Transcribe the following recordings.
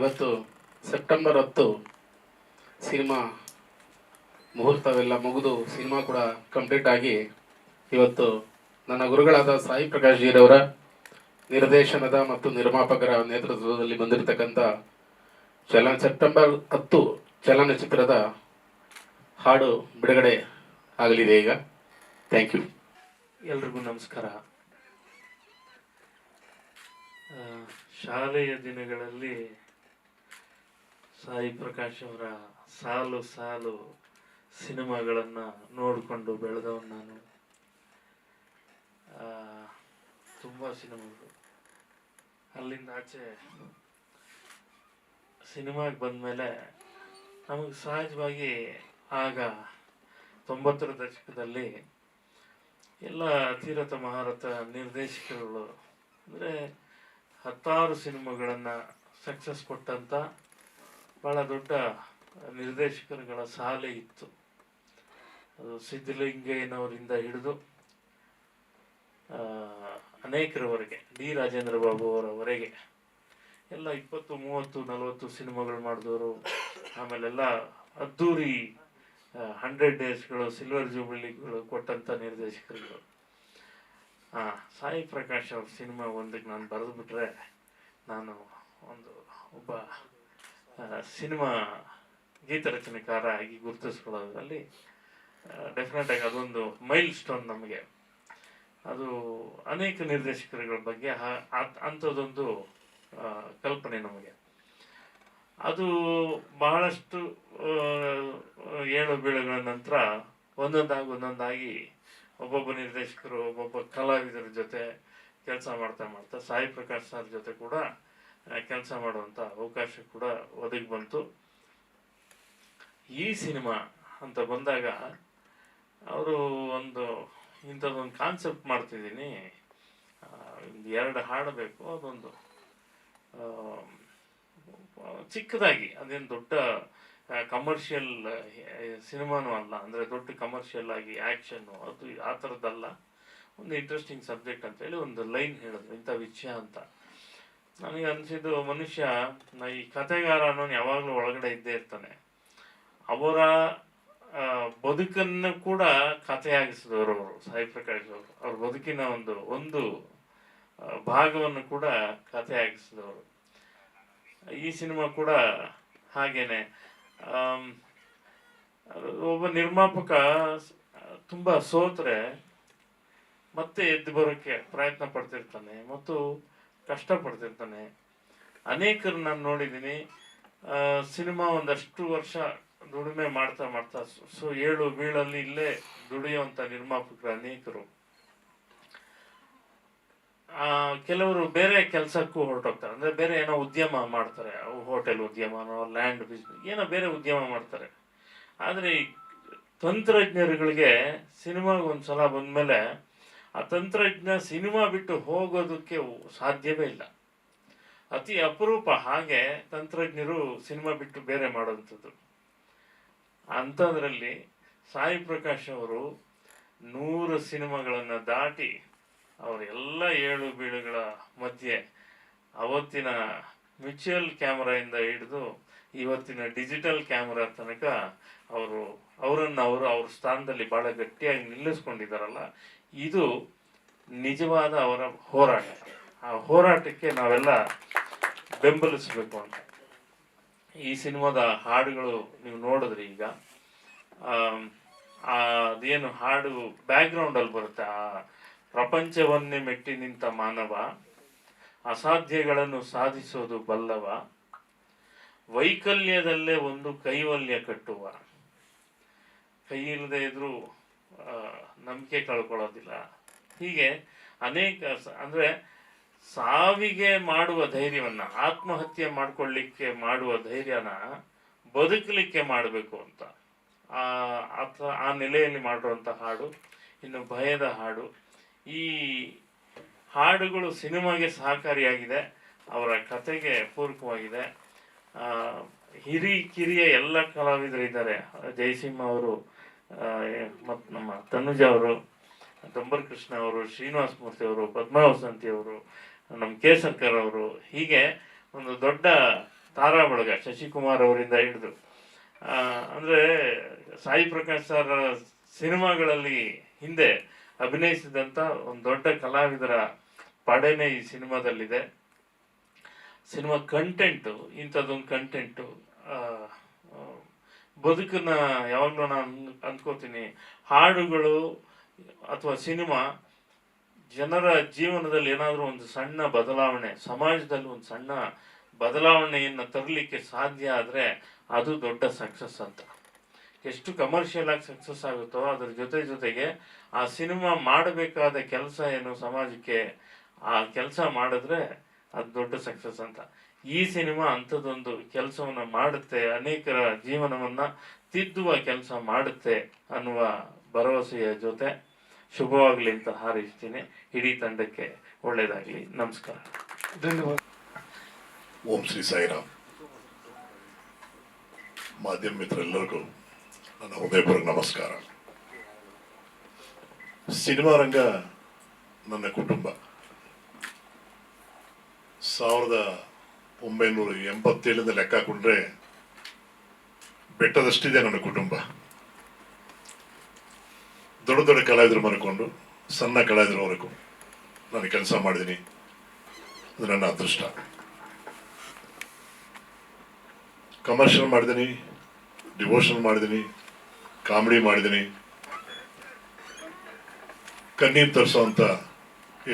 ಇವತ್ತು September 10 cinema ಮುಹೂರ್ತವೆಲ್ಲ ಮುಗಿದು cinema ಕೂಡ ಕಂಪ್ಲೀಟ್ ಆಗಿ ಇವತ್ತು ನನ್ನ ಗುರುಗಳಾದ ಸಾಯಿ ಪ್ರಕಾಶ್ ಜೀರವರ ನಿರ್ದೇಶನದ ಮತ್ತು ನಿರ್ಮಾಪಕರ ನೇತೃತ್ವದಲ್ಲಿ ಬಂದಿರತಕ್ಕಂಥ ಸೆಪ್ಟೆಂಬರ್ 10 ಚಲನಚಿತ್ರದ ಹಾಡು ಬಿಡುಗಡೆ ಆಗಲಿದೆ ಈಗ. Thank you. ಎಲ್ರಿಗೂ ನಮಸ್ಕಾರ. ಶಾಲೆಯ ದಿನಗಳಲ್ಲಿ ಸಾಯಿ ಪ್ರಕಾಶ್ ಅವರ ಸಾಲು ಸಾಲು ಸಿನಿಮಾಗಳನ್ನು ನೋಡಿಕೊಂಡು ಬೆಳೆದವನು ನಾನು. ತುಂಬ ಸಿನಿಮಾಗಳು. ಅಲ್ಲಿಂದ ಆಚೆ ಸಿನಿಮಾಗೆ ಬಂದಮೇಲೆ ನಮಗೆ ಸಹಜವಾಗಿ ಆಗ 90ರ ದಶಕದಲ್ಲಿ ಎಲ್ಲ ಅತಿರಥ ಮಹಾರಥ ನಿರ್ದೇಶಕರುಗಳು ಅಂದರೆ 10 ಸಿನಿಮಾಗಳನ್ನು ಸಕ್ಸಸ್ ಕೊಟ್ಟಂಥ ಭಾಳ ದೊಡ್ಡ ನಿರ್ದೇಶಕರುಗಳ ಸಾಲೆ ಇತ್ತು. ಅದು ಸಿದ್ಧಲಿಂಗಯ್ಯನವರಿಂದ ಹಿಡಿದು ಅನೇಕರವರೆಗೆ, ಡಿ ರಾಜೇಂದ್ರ ಬಾಬು ಅವರವರೆಗೆ ಎಲ್ಲ 20, 30, 40 ಸಿನಿಮಾಗಳು ಮಾಡಿದವರು. ಆಮೇಲೆಲ್ಲ ಅದ್ದೂರಿ 100 ಡೇಸ್ಗಳು, ಸಿಲ್ವರ್ ಜೂಬಿಲಿಗಳು ಕೊಟ್ಟಂಥ ನಿರ್ದೇಶಕರುಗಳು. ಸಾಯಿ ಪ್ರಕಾಶ್ ಅವ್ರ ಸಿನಿಮಾ ಒಂದಕ್ಕೆ ನಾನು ಬರೆದುಬಿಟ್ರೆ ನಾನು ಒಬ್ಬ ಸಿನಿಮಾ ಗೀತರಚನೆಕಾರ ಆಗಿ ಗುರುತಿಸ್ಕೊಳ್ಳೋದ್ರಲ್ಲಿ ಡೆಫಿನೆಟಾಗಿ ಅದೊಂದು ಮೈಲ್ ಸ್ಟೋನ್ ನಮಗೆ. ಅದು ಅನೇಕ ನಿರ್ದೇಶಕರುಗಳ ಬಗ್ಗೆ ಅಂಥದ್ದೊಂದು ಕಲ್ಪನೆ ನಮಗೆ. ಅದು ಬಹಳಷ್ಟು ಏಳು ಬೀಳುಗಳ ನಂತರ ಒಂದೊಂದಾಗಿ ಒಬ್ಬೊಬ್ಬ ನಿರ್ದೇಶಕರು, ಒಬ್ಬೊಬ್ಬ ಕಲಾವಿದರ ಜೊತೆ ಕೆಲಸ ಮಾಡ್ತಾ ಸಾಯಿ ಪ್ರಕಾಶ್ ಸರ್ ಜೊತೆ ಕೂಡ ಕೆಲಸ ಮಾಡುವಂಥ ಅವಕಾಶ ಕೂಡ ಒದಗಿ ಬಂತು. ಈ ಸಿನಿಮಾ ಅಂತ ಬಂದಾಗ ಅವರು ಇಂಥದ್ದೊಂದು ಕಾನ್ಸೆಪ್ಟ್ ಮಾಡ್ತಿದ್ದೀನಿ, 2 ಹಾಡು ಬೇಕು, ಅದೊಂದು ಚಿಕ್ಕದಾಗಿ, ಅದೇನು ದೊಡ್ಡ ಕಮರ್ಷಿಯಲ್ ಸಿನಿಮಾನೂ ಅಲ್ಲ, ಅಂದರೆ ದೊಡ್ಡ ಕಮರ್ಷಿಯಲ್ ಆಗಿ ಆ್ಯಕ್ಷನ್ನು ಅದು ಆ ಥರದ್ದಲ್ಲ, ಒಂದು ಇಂಟ್ರೆಸ್ಟಿಂಗ್ ಸಬ್ಜೆಕ್ಟ್ ಅಂತೇಳಿ ಒಂದು ಲೈನ್ ಹೇಳಿದ್ರು, ಇಂಥ ವಿಷಯ ಅಂತ. ನನಗೆ ಅನಿಸಿದ್ದು, ಮನುಷ್ಯ ಈ ಕಥೆಗಾರ ಅನ್ನೋನು ಯಾವಾಗಲೂ ಒಳಗಡೆ ಇದ್ದೇ ಇರ್ತಾನೆ. ಅವರ ಬದುಕನ್ನು ಕೂಡ ಕಥೆಯಾಗಿಸಿದವರು ಅವರು, ಸಾಯಿ ಪ್ರಕಾಶ್ ಅವರು. ಅವ್ರ ಬದುಕಿನ ಒಂದು ಭಾಗವನ್ನು ಕೂಡ ಕಥೆಯಾಗಿಸಿದವರು. ಈ ಸಿನಿಮಾ ಕೂಡ ಹಾಗೇನೆ. ಒಬ್ಬ ನಿರ್ಮಾಪಕ ತುಂಬ ಸೋತ್ರೆ ಮತ್ತೆ ಎದ್ದು ಬರೋಕ್ಕೆ ಪ್ರಯತ್ನ ಪಡ್ತಿರ್ತಾನೆ ಮತ್ತು ಕಷ್ಟಪಡ್ತಿರ್ತಾನೆ. ಅನೇಕರು ನಾನು ನೋಡಿದ್ದೀನಿ, ಸಿನಿಮಾ ಒಂದಷ್ಟು ವರ್ಷ ದುಡಿಮೆ ಮಾಡ್ತಾ ಏಳು ಬೀಳಲ್ಲಿ ಇಲ್ಲೇ ದುಡಿಯುವಂಥ ನಿರ್ಮಾಪಕರು ಅನೇಕರು. ಕೆಲವರು ಬೇರೆ ಕೆಲಸಕ್ಕೂ ಹೊರಟೋಗ್ತಾರೆ, ಅಂದರೆ ಬೇರೆ ಏನೋ ಉದ್ಯಮ ಮಾಡ್ತಾರೆ, ಹೋಟೆಲ್ ಉದ್ಯಮನೋ, ಲ್ಯಾಂಡ್ ಬಿಸ್ನೆಸ್, ಏನೋ ಬೇರೆ ಉದ್ಯಮ ಮಾಡ್ತಾರೆ. ಆದರೆ ಈ ತಂತ್ರಜ್ಞರುಗಳಿಗೆ ಸಿನಿಮಾಗೆ ಒಂದ್ಸಲ ಬಂದಮೇಲೆ ಆ ತಂತ್ರಜ್ಞ ಸಿನಿಮಾ ಬಿಟ್ಟು ಹೋಗೋದಕ್ಕೆ ಸಾಧ್ಯವೇ ಇಲ್ಲ. ಅತಿ ಅಪರೂಪ ಹಾಗೆ ತಂತ್ರಜ್ಞರು ಸಿನಿಮಾ ಬಿಟ್ಟು ಬೇರೆ ಮಾಡೋಂಥದ್ದು. ಅಂಥದ್ರಲ್ಲಿ ಸಾಯಿ ಪ್ರಕಾಶ್ ಅವರು 100 ಸಿನಿಮಾಗಳನ್ನು ದಾಟಿ ಅವರೆಲ್ಲ ಏಳು ಬೀಳುಗಳ ಮಧ್ಯೆ ಅವತ್ತಿನ ಮ್ಯೂಚುವಲ್ ಕ್ಯಾಮ್ರಾಯಿಂದ ಹಿಡಿದು ಇವತ್ತಿನ ಡಿಜಿಟಲ್ ಕ್ಯಾಮ್ರಾ ತನಕ ಅವರನ್ನು ಅವ್ರ ಸ್ಥಾನದಲ್ಲಿ ಭಾಳ ಗಟ್ಟಿಯಾಗಿ ನಿಲ್ಲಿಸ್ಕೊಂಡಿದ್ದಾರಲ್ಲ, ಇದು ನಿಜವಾದ ಅವರ ಹೋರಾಟ. ಆ ಹೋರಾಟಕ್ಕೆ ನಾವೆಲ್ಲ ಬೆಂಬಲಿಸಬೇಕು ಅಂತ. ಈ ಸಿನಿಮಾದ ಹಾಡುಗಳು ನೀವು ನೋಡಿದ್ರಿ ಈಗ. ಅದೇನು ಹಾಡು ಬ್ಯಾಕ್ಗ್ರೌಂಡಲ್ಲಿ ಬರುತ್ತೆ, ಆ ಪ್ರಪಂಚವನ್ನೇ ಮೆಟ್ಟಿ ನಿಂತ ಮಾನವ, ಅಸಾಧ್ಯಗಳನ್ನು ಸಾಧಿಸೋದು ಬಲ್ಲವ, ವೈಕಲ್ಯದಲ್ಲೇ ಒಂದು ಕೈವಲ್ಯ ಕಟ್ಟುವ, ಕೈ ಇಲ್ಲದೆ ಇದ್ರೂ ನಂಬಿಕೆ ಕಳ್ಕೊಳ್ಳೋದಿಲ್ಲ. ಹೀಗೆ ಅನೇಕ, ಅಂದರೆ ಸಾವಿಗೆ ಮಾಡುವ ಧೈರ್ಯವನ್ನು, ಆತ್ಮಹತ್ಯೆ ಮಾಡ್ಕೊಳ್ಳಿಕ್ಕೆ ಮಾಡುವ ಧೈರ್ಯನ ಬದುಕಲಿಕ್ಕೆ ಮಾಡಬೇಕು ಅಂತ ಆ ನೆಲೆಯಲ್ಲಿ ಮಾಡಿರುವಂಥ ಹಾಡು. ಇನ್ನು ಭಯದ ಹಾಡು. ಈ ಹಾಡುಗಳು ಸಿನಿಮಾಗೆ ಸಹಕಾರಿಯಾಗಿದೆ, ಅವರ ಕತೆಗೆ ಪೂರಕವಾಗಿದೆ. ಕಿರಿಯ ಎಲ್ಲ ಕಲಾವಿದರಿದ್ದಾರೆ. ಜಯಸಿಂಹ ಅವರು, ಮತ್ತು ನಮ್ಮ ತನುಜ ಅವರು, ಡಂಬರ್ ಕೃಷ್ಣ ಅವರು, ಶ್ರೀನಿವಾಸ ಮೂರ್ತಿ ಅವರು, ಪದ್ಮಾ ವಸಂತಿ ಅವರು, ನಮ್ಮ ಕೆ ಸರ್ಕರ್ ಅವರು, ಹೀಗೆ ಒಂದು ದೊಡ್ಡ ತಾರಾ ಬಳಗ ಶಶಿಕುಮಾರ್ ಅವರಿಂದ ಹಿಡಿದು ಅಂದರೆ ಸಾಯಿ ಪ್ರಕಾಶ್ ಸರ್ ಸಿನಿಮಾಗಳಲ್ಲಿ ಹಿಂದೆ ಅಭಿನಯಿಸಿದಂಥ ಒಂದು ದೊಡ್ಡ ಕಲಾವಿದರ ಪಡೆನೇ ಈ ಸಿನಿಮಾದಲ್ಲಿದೆ. ಸಿನಿಮಾ ಕಂಟೆಂಟು ಇಂಥದ್ದೊಂದು ಕಂಟೆಂಟು ಬದುಕನ್ನ ಯಾವಾಗಲೂ ನಾನು ಅಂದ್ಕೋತೀನಿ, ಹಾಡುಗಳು ಅಥವಾ ಸಿನಿಮಾ ಜನರ ಜೀವನದಲ್ಲಿ ಏನಾದರೂ ಒಂದು ಸಣ್ಣ ಬದಲಾವಣೆ, ಸಮಾಜದಲ್ಲಿ ಒಂದು ಸಣ್ಣ ಬದಲಾವಣೆಯನ್ನು ತರಲಿಕ್ಕೆ ಸಾಧ್ಯ ಆದರೆ ಅದು ದೊಡ್ಡ ಸಕ್ಸಸ್ ಅಂತ. ಎಷ್ಟು ಕಮರ್ಷಿಯಲ್ ಆಗಿ ಸಕ್ಸಸ್ ಆಗುತ್ತೋ ಅದ್ರ ಜೊತೆಗೆ ಆ ಸಿನಿಮಾ ಮಾಡಬೇಕಾದ ಕೆಲಸ ಏನು ಸಮಾಜಕ್ಕೆ, ಆ ಕೆಲಸ ಮಾಡಿದ್ರೆ ಅದು ದೊಡ್ಡ ಸಕ್ಸಸ್ ಅಂತ. ಈ ಸಿನಿಮಾ ಅಂಥದ್ದೊಂದು ಕೆಲಸವನ್ನು ಮಾಡುತ್ತೆ, ಅನೇಕರ ಜೀವನವನ್ನು ತಿದ್ದುವ ಕೆಲಸ ಮಾಡುತ್ತೆ ಅನ್ನುವ ಭರವಸೆಯ ಜೊತೆ ಶುಭವಾಗಲಿ ಅಂತ ಹಾರೈಸ್ತೀನಿ. ಇಡೀ ತಂಡಕ್ಕೆ ಒಳ್ಳೆಯದಾಗಲಿ. ನಮಸ್ಕಾರ. ಧನ್ಯವಾದ. ಓಂ ಶ್ರೀ ಸಾಯಿರಾಮ್. ಮಾಧ್ಯಮ ಮಿತ್ರರೆಲ್ಲರಿಗೂ ನನ್ನ ಹೃದಯಪೂರ್ವಕ ನಮಸ್ಕಾರ. ಸಿನಿಮಾ ರಂಗ ನನ್ನ ಕುಟುಂಬ. 1987 ಲೆಕ್ಕ ಹಾಕೊಂಡ್ರೆ ಬೆಟ್ಟದಷ್ಟಿದೆ ನನ್ನ ಕುಟುಂಬ. ದೊಡ್ಡ ದೊಡ್ಡ ಕಲಾವಿದರು ಮನ್ಕೊಂಡು ಸಣ್ಣ ಕಲಾವಿದರವರೆಗೂ ನಾನು ಕೆಲಸ ಮಾಡಿದ್ದೀನಿ. ಅದು ನನ್ನ ಅದೃಷ್ಟ. ಕಮರ್ಷಿಯಲ್ ಮಾಡಿದ್ದೀನಿ, ಡಿವೋಷನ್ ಮಾಡಿದ್ದೀನಿ, ಕಾಮಿಡಿ ಮಾಡಿದ್ದೀನಿ, ಕಣ್ಣೀರು ತರಿಸೋಂಥ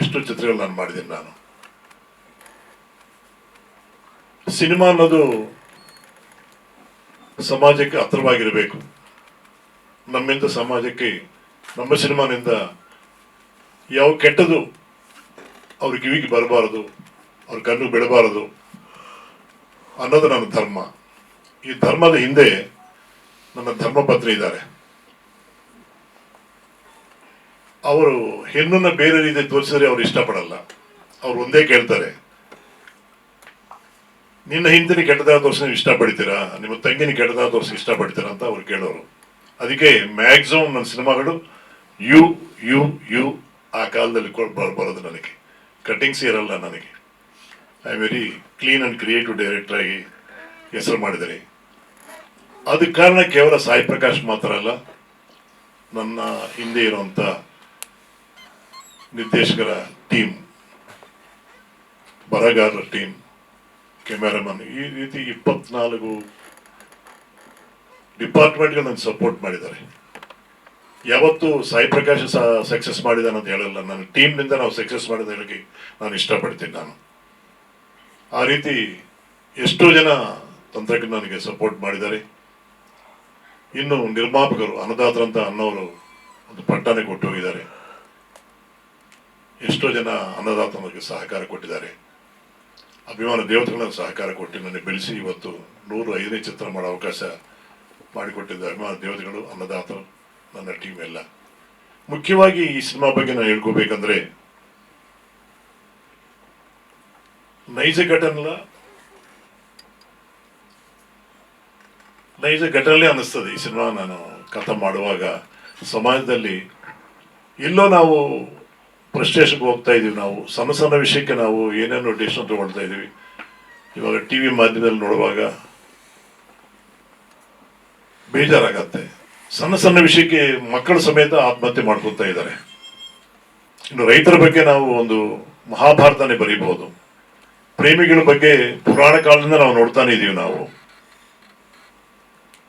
ಎಷ್ಟು ಚಿತ್ರಗಳು ನಾನು ಮಾಡಿದ್ದೀನಿ. ನಾನು ಸಿನಿಮಾ ಅನ್ನೋದು ಸಮಾಜಕ್ಕೆ ಹತ್ರವಾಗಿರಬೇಕು. ನಮ್ಮಿಂದ ಸಮಾಜಕ್ಕೆ, ನಮ್ಮ ಸಿನಿಮಾನಿಂದ ಯಾವ ಕೆಟ್ಟದು ಅವ್ರ ಕಿವಿಗೆ ಬರಬಾರದು, ಅವ್ರ ಕಣ್ಣು ಬಿಡಬಾರದು ಅನ್ನೋದು ನನ್ನ ಧರ್ಮ. ಈ ಧರ್ಮದ ಹಿಂದೆ ನನ್ನ ಧರ್ಮಪತ್ನಿ ಇದ್ದಾರೆ. ಅವರು ಹೆಣ್ಣನ್ನ ಬೇರೆ ರೀತಿ ತೋರಿಸಿದ್ರೆ ಅವ್ರು ಇಷ್ಟಪಡಲ್ಲ. ಅವ್ರು ಒಂದೇ ಕೇಳ್ತಾರೆ, ನಿನ್ನ ಹಿಂದಿನ ಕೆಟ್ಟದಾದ ತೋರಿಸಿ ನೀವು ಇಷ್ಟಪಡ್ತೀರಾ, ನಿಮ್ಮ ತಂಗಿನ ಕೆಟ್ಟದಾದ ತೋರಿಸಿ ಇಷ್ಟಪಡ್ತೀರಾ ಅಂತ ಅವ್ರು ಕೇಳೋರು. ಅದಕ್ಕೆ ಮ್ಯಾಕ್ಸಿಮಮ್ ನನ್ನ ಸಿನಿಮಾಗಳು ಯು ಯು ಯು ಆ ಕಾಲದಲ್ಲಿ ಬರೋದು. ನನಗೆ ಕಟ್ಟಿಂಗ್ಸ್ ಇರಲ್ಲ. ನನಗೆ I very clean and creative director ಆಗಿ ಹೆಸರು ಮಾಡಿದ್ದೀನಿ. ಅದಕ್ಕೆ ಕಾರಣ ಕೇವಲ ಸಾಯಿ ಪ್ರಕಾಶ್ ಮಾತ್ರ ಅಲ್ಲ, ನನ್ನ ಹಿಂದೆ ಇರುವಂಥ ನಿರ್ದೇಶಕರ ಟೀಮ್, ಬರಹಗಾರರ ಟೀಮ್, ಕ್ಯಾಮೆರಾಮನ್, ಈ ರೀತಿ 24 ಡಿಪಾರ್ಟ್ಮೆಂಟ್ಗಳು ನನಗೆ ಸಪೋರ್ಟ್ ಮಾಡಿದ್ದಾರೆ. ಯಾವತ್ತು ಸಾಯಿ ಪ್ರಕಾಶ್ ಸಕ್ಸಸ್ ಮಾಡಿದಾನೆ ಅಂತ ಹೇಳಲ್ಲ, ನನ್ನ ಟೀಮ್ನಿಂದ ನಾವು ಸಕ್ಸಸ್ ಮಾಡಿದ ಹೇಳಕ್ಕೆ ನಾನು ಇಷ್ಟಪಡ್ತೀನಿ. ನಾನು ಆ ರೀತಿ ಎಷ್ಟೋ ಜನ ತಂತ್ರಜ್ಞರು ನನಗೆ ಸಪೋರ್ಟ್ ಮಾಡಿದ್ದಾರೆ. ಇನ್ನು ನಿರ್ಮಾಪಕರು, ಅನ್ನದಾತರಂತ ಅನ್ನೋರು ಒಂದು ಪಟ್ಟನೆ ಕೊಟ್ಟು ಹೋಗಿದ್ದಾರೆ. ಎಷ್ಟೋ ಜನ ಅನ್ನದಾತ ನನಗೆ ಸಹಕಾರ ಕೊಟ್ಟಿದ್ದಾರೆ. ಅಭಿಮಾನ ದೇವತೆಗಳನ್ನು ಸಹಕಾರ ಕೊಟ್ಟು ನನಗೆ ಬೆಳೆಸಿ ಇವತ್ತು 105ನೇ ಚಿತ್ರ ಮಾಡೋ ಅವಕಾಶ ಮಾಡಿಕೊಟ್ಟಿದ್ದ ಅಭಿಮಾನ ದೇವತೆಗಳು, ಅನ್ನದಾತರು, ನನ್ನ ಟೀಮ್ ಎಲ್ಲ. ಮುಖ್ಯವಾಗಿ ಈ ಸಿನಿಮಾ ಬಗ್ಗೆ ನಾನು ಹೇಳ್ಕೋಬೇಕಂದ್ರೆ, ನೈಜ ಘಟನೆ ಅನ್ನಿಸ್ತದೆ ಈ ಸಿನಿಮಾ ನಾನು ಕಥೆ ಮಾಡುವಾಗ. ಸಮಾಜದಲ್ಲಿ ಎಲ್ಲೋ ನಾವು ಫ್ರಸ್ಟ್ರೇಷನ್ಗೆ ಹೋಗ್ತಾ ಇದೀವಿ. ನಾವು ಸಣ್ಣ ಸಣ್ಣ ವಿಷಯಕ್ಕೆ ನಾವು ಏನೇನೋ ಡಿಸಿಷನ್ ತಗೊಳ್ತಾ ಇದೀವಿ. ಇವಾಗ TV ಮಾಧ್ಯಮದಲ್ಲಿ ನೋಡುವಾಗ ಬೇಜಾರಾಗತ್ತೆ. ಸಣ್ಣ ಸಣ್ಣ ವಿಷಯಕ್ಕೆ ಮಕ್ಕಳ ಸಮೇತ ಆತ್ಮಹತ್ಯೆ ಮಾಡ್ಕೊತಾ ಇದ್ದಾರೆ. ಇನ್ನು ರೈತರ ಬಗ್ಗೆ ನಾವು ಒಂದು ಮಹಾಭಾರತನೇ ಬರೀಬಹುದು. ಪ್ರೇಮಿಗಳ ಬಗ್ಗೆ ಪುರಾಣ ಕಾಲದಿಂದ ನಾವು ನೋಡ್ತಾನೆ ಇದೀವಿ ನಾವು.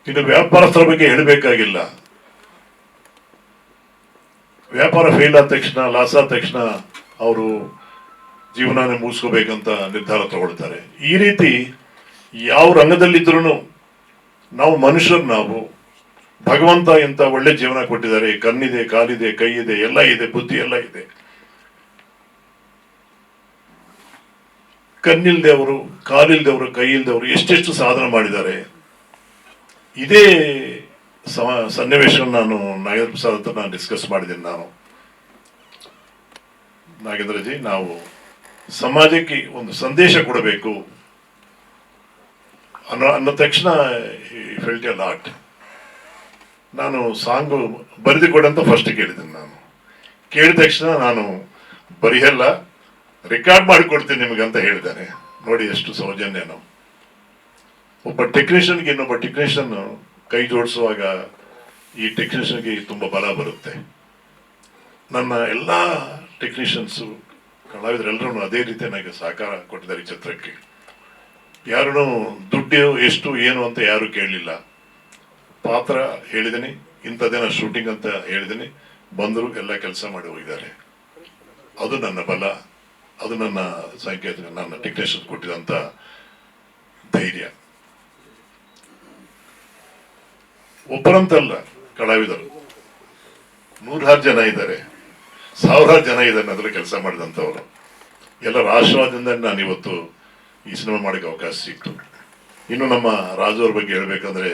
ಇನ್ನು ವ್ಯಾಪಾರಸ್ಥರ ಬಗ್ಗೆ ಹೇಳಬೇಕಾಗಿಲ್ಲ. ವ್ಯಾಪಾರ ಫೇಲ್ ಆದ ತಕ್ಷಣ, ಲಾಸ್ ಆದ ತಕ್ಷಣ ಅವರು ಜೀವನನೇ ಮುಗಿಸ್ಕೋಬೇಕಂತ ನಿರ್ಧಾರ ತಗೊಳ್ತಾರೆ. ಈ ರೀತಿ ಯಾವ ರಂಗದಲ್ಲಿದ್ರೂ ನಾವು ಮನುಷ್ಯರು, ನಾವು ಭಗವಂತ ಎಂತ ಒಳ್ಳೆ ಜೀವನ ಕೊಟ್ಟಿದ್ದಾರೆ. ಕಣ್ಣಿದೆ, ಕಾಲಿದೆ, ಕೈ ಇದೆ, ಎಲ್ಲ ಇದೆ, ಬುದ್ಧಿ ಎಲ್ಲ ಇದೆ. ಕಣ್ಣಿಲ್ದವರು, ಕಾಲಿಲ್ದವರು, ಕೈ ಇಲ್ದವರು ಎಷ್ಟೆಷ್ಟು ಸಾಧನೆ ಮಾಡಿದ್ದಾರೆ. ಇದೇ ಸನ್ನಿವೇಶವನ್ನು ನಾನು ನಾಗೇಂದ್ರ ಪ್ರಸಾದ್ ಹತ್ರ ನಾನು ಡಿಸ್ಕಸ್ ಮಾಡಿದ್ದೀನಿ. ನಾನು ನಾಗೇಂದ್ರಜಿ, ನಾವು ಸಮಾಜಕ್ಕೆ ಒಂದು ಸಂದೇಶ ಕೊಡಬೇಕು ಅನ್ನೋ ತಕ್ಷಣ ಫೆಲ್ಟ್ ಎ ಲಾಟ್. ನಾನು ಸಾಂಗು ಬರೆದು ಕೊಡಂತ ಫಸ್ಟ್ ಕೇಳಿದ್ದೀನಿ. ನಾನು ಕೇಳಿದ ತಕ್ಷಣ ನಾನು ಬರೆಯಲ್ಲ, ರೆಕಾರ್ಡ್ ಮಾಡಿಕೊಡ್ತೀನಿ ನಿಮಗಂತ ಹೇಳಿದ್ದಾನೆ. ನೋಡಿ ಎಷ್ಟು ಸೌಜನ್ಯ. ನಾವು ಒಬ್ಬ ಟೆಕ್ನಿಷಿಯನ್ಗೆ ಇನ್ನೊಬ್ಬ ಟೆಕ್ನಿಷಿಯನ್ ಕೈ ಜೋಡಿಸುವಾಗ ಈ ಟೆಕ್ನಿಷಿಯನ್ಗೆ ತುಂಬ ಬಲ ಬರುತ್ತೆ. ನನ್ನ ಎಲ್ಲ ಟೆಕ್ನಿಷಿಯನ್ಸು ಕಲಾವಿದರೆಲ್ಲರೂ ಅದೇ ರೀತಿ ನನಗೆ ಸಹಕಾರ ಕೊಟ್ಟಿದ್ದಾರೆ ಈ ಚಿತ್ರಕ್ಕೆ. ಯಾರೂ ದುಡ್ಡು ಎಷ್ಟು ಏನು ಅಂತ ಯಾರು ಕೇಳಲಿಲ್ಲ. ಪಾತ್ರ ಹೇಳಿದ್ದೀನಿ, ಇಂಥದ್ದೇನ ಶೂಟಿಂಗ್ ಅಂತ ಹೇಳಿದ್ದೀನಿ, ಬಂದರು ಎಲ್ಲ ಕೆಲಸ ಮಾಡಿ ಹೋಗಿದ್ದಾರೆ. ಅದು ನನ್ನ ಬಲ, ಅದು ನನ್ನ ಸಂಕೇತ, ನನ್ನ ಟೆಕ್ನಿಷಿಯನ್ ಕೊಟ್ಟಿದಂಥ ಧೈರ್ಯ. ಒಬ್ಬರಂತಲ್ಲ, ಕಲಾವಿದರು 100 ಜನ ಇದ್ದಾರೆ, 1000 ಜನ ಇದ್ದಾರೆ ಅದರಲ್ಲಿ ಕೆಲಸ ಮಾಡಿದಂಥವ್ರು. ಎಲ್ಲರ ಆಶೀರ್ವಾದದಿಂದ ನಾನು ಇವತ್ತು ಈ ಸಿನಿಮಾ ಮಾಡೋಕ್ಕೆ ಅವಕಾಶ ಸಿಕ್ತು. ಇನ್ನು ನಮ್ಮ ರಾಜು ಅವ್ರ ಬಗ್ಗೆ ಹೇಳ್ಬೇಕಂದ್ರೆ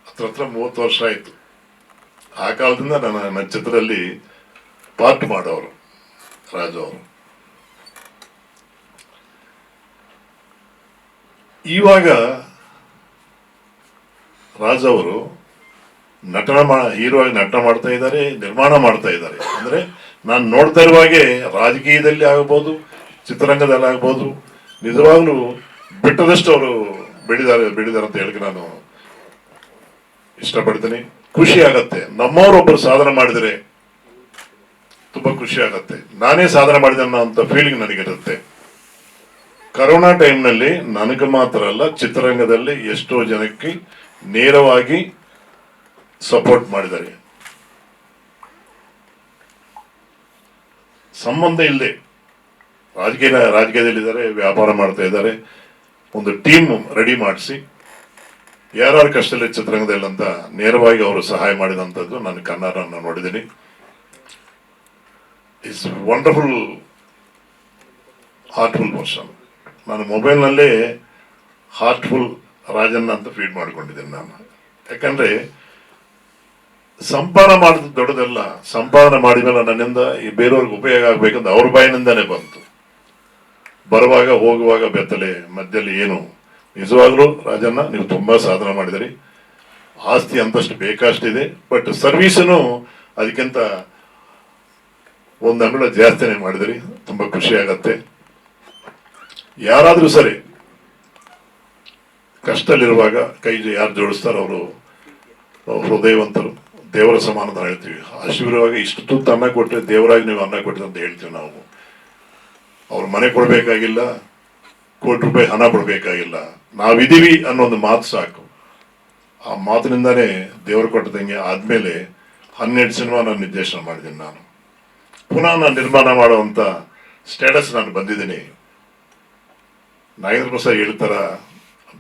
ಹತ್ರ 30 ವರ್ಷ ಆಯಿತು. ಆ ಕಾಲದಿಂದ ನನ್ನ ಚಿತ್ರದಲ್ಲಿ ಪಾರ್ಟ್ ಮಾಡೋರು ರಾಜು ಅವರು. ಇವಾಗ ರಾಜು ಅವರು ಹೀರೋ ಆಗಿ ನಟನ ಮಾಡ್ತಾ ಇದ್ದಾರೆ, ನಿರ್ಮಾಣ ಮಾಡ್ತಾ ಇದ್ದಾರೆ. ಅಂದ್ರೆ ನಾನು ನೋಡ್ತಾ ಇರುವಾಗೆ ರಾಜಕೀಯದಲ್ಲಿ ಆಗ್ಬೋದು, ಚಿತ್ರರಂಗದಲ್ಲಿ ಆಗ್ಬೋದು, ನಿಜವಾಗ್ಲೂ ಬಿಟ್ಟದಷ್ಟು ಅವರು ಬೆಳಿದಾರೆ ಅಂತ ಹೇಳಿದ್ರೆ ನಾನು ಇಷ್ಟಪಡ್ತೀನಿ. ಖುಷಿ ಆಗತ್ತೆ, ನಮ್ಮವರೊಬ್ಬರು ಸಾಧನೆ ಮಾಡಿದರೆ ತುಂಬಾ ಖುಷಿ ಆಗತ್ತೆ. ನಾನೇ ಸಾಧನೆ ಮಾಡಿದೆ ಅನ್ನೋ ಅಂತ ಫೀಲಿಂಗ್ ನನಗಿರುತ್ತೆ. ಕರೋನಾ ಟೈಮ್ನಲ್ಲಿ ನನಗೆ ಮಾತ್ರ ಅಲ್ಲ, ಚಿತ್ರರಂಗದಲ್ಲಿ ಎಷ್ಟೋ ಜನಕ್ಕೆ ನೇರವಾಗಿ ಸಪೋರ್ಟ್ ಮಾಡಿದ್ದಾರೆ. ಸಂಬಂಧ ಇಲ್ಲದೆ ರಾಜಕೀಯದಲ್ಲಿದ್ದಾರೆ, ವ್ಯಾಪಾರ ಮಾಡ್ತಾ ಇದ್ದಾರೆ. ಒಂದು ಟೀಮ್ ರೆಡಿ ಮಾಡಿಸಿ ಯಾರ್ಯಾರು ಕಷ್ಟದಲ್ಲಿ ಚಿತ್ರರಂಗದಲ್ಲಿ ಅಂತ ನೇರವಾಗಿ ಅವರು ಸಹಾಯ ಮಾಡಿದಂಥದ್ದು ನಾನು ಕನ್ನಡನ ನೋಡಿದ್ದೀನಿ. It's wonderful, heartful person. ನಾನು ಮೊಬೈಲ್ನಲ್ಲೇ ಹಾರ್ಟ್ಫುಲ್ ರಾಜನ್ ಅಂತ ಫೀಡ್ ಮಾಡ್ಕೊಂಡಿದ್ದೇನೆ ನಾನು. ಯಾಕಂದ್ರೆ ಸಂಪಾದನೆ ಮಾಡಿದ ದೊಡ್ಡದಲ್ಲ, ಸಂಪಾದನೆ ಮಾಡಿದ್ಮೇಲೆ ನನ್ನಿಂದ ಈ ಬೇರೆಯವ್ರಿಗೆ ಉಪಯೋಗ ಆಗ್ಬೇಕಂತ ಅವ್ರ ಬಾಯಿನಿಂದಾನೇ ಬಂತು. ಬರುವಾಗ ಹೋಗುವಾಗ ಬೆತ್ತಲೆ ಮಧ್ಯದಲ್ಲಿ ಏನು. ನಿಜವಾಗ್ಲೂ ರಾಜಣ್ಣ, ನೀವು ತುಂಬಾ ಸಾಧನೆ ಮಾಡಿದಿರಿ. ಆಸ್ತಿ ಅಂತಷ್ಟು ಬೇಕಷ್ಟಿದೆ, ಬಟ್ ಸರ್ವೀಸನು ಅದಕ್ಕಿಂತ ಒಂದು ಅಂಗುಳ ಜಾಸ್ತಿನೇ ಮಾಡಿದಿರಿ. ತುಂಬಾ ಖುಷಿ ಆಗತ್ತೆ. ಯಾರಾದ್ರೂ ಸರಿ ಕಷ್ಟದಲ್ಲಿರುವಾಗ ಕೈ ಯಾರು ಜೋಡಿಸ್ತಾರೋ ಅವರು ಹೃದಯವಂತರು, ದೇವರ ಸಮಾನ ಅಂತ ಹೇಳ್ತೀವಿ. ಹಸಿವಿರುವಾಗ ಇಷ್ಟು ತುತ್ತು ಅನ್ನ ಕೊಟ್ಟರೆ ದೇವರಾಗಿ ನೀವು ಅನ್ನ ಕೊಟ್ಟಿದೆ ಅಂತ ಹೇಳ್ತೀವಿ ನಾವು. ಅವ್ರು ಮನೆ ಕೊಡ್ಬೇಕಾಗಿಲ್ಲ, ₹1 ಹಣ ಕೊಡ್ಬೇಕಾಗಿಲ್ಲ, ನಾವಿದೀವಿ ಅನ್ನೋದು ಮಾತು ಸಾಕು. ಆ ಮಾತಿನಿಂದಾನೇ ದೇವರು ಕೊಟ್ಟದಂಗೆ ಆದ್ಮೇಲೆ 12 ಸಿನಿಮಾ ನಾನು ನಿರ್ದೇಶನ ಮಾಡಿದ್ದೀನಿ. ನಾನು ಪುನಃ ನಾನು ನಿರ್ಮಾಣ ಮಾಡುವಂತ ಸ್ಟೇಟಸ್ ನಾನು ಬಂದಿದ್ದೀನಿ. ನಾಗೇಂದ್ರ ಪ್ರಸಾದ್ ಹೇಳ್ತಾರ,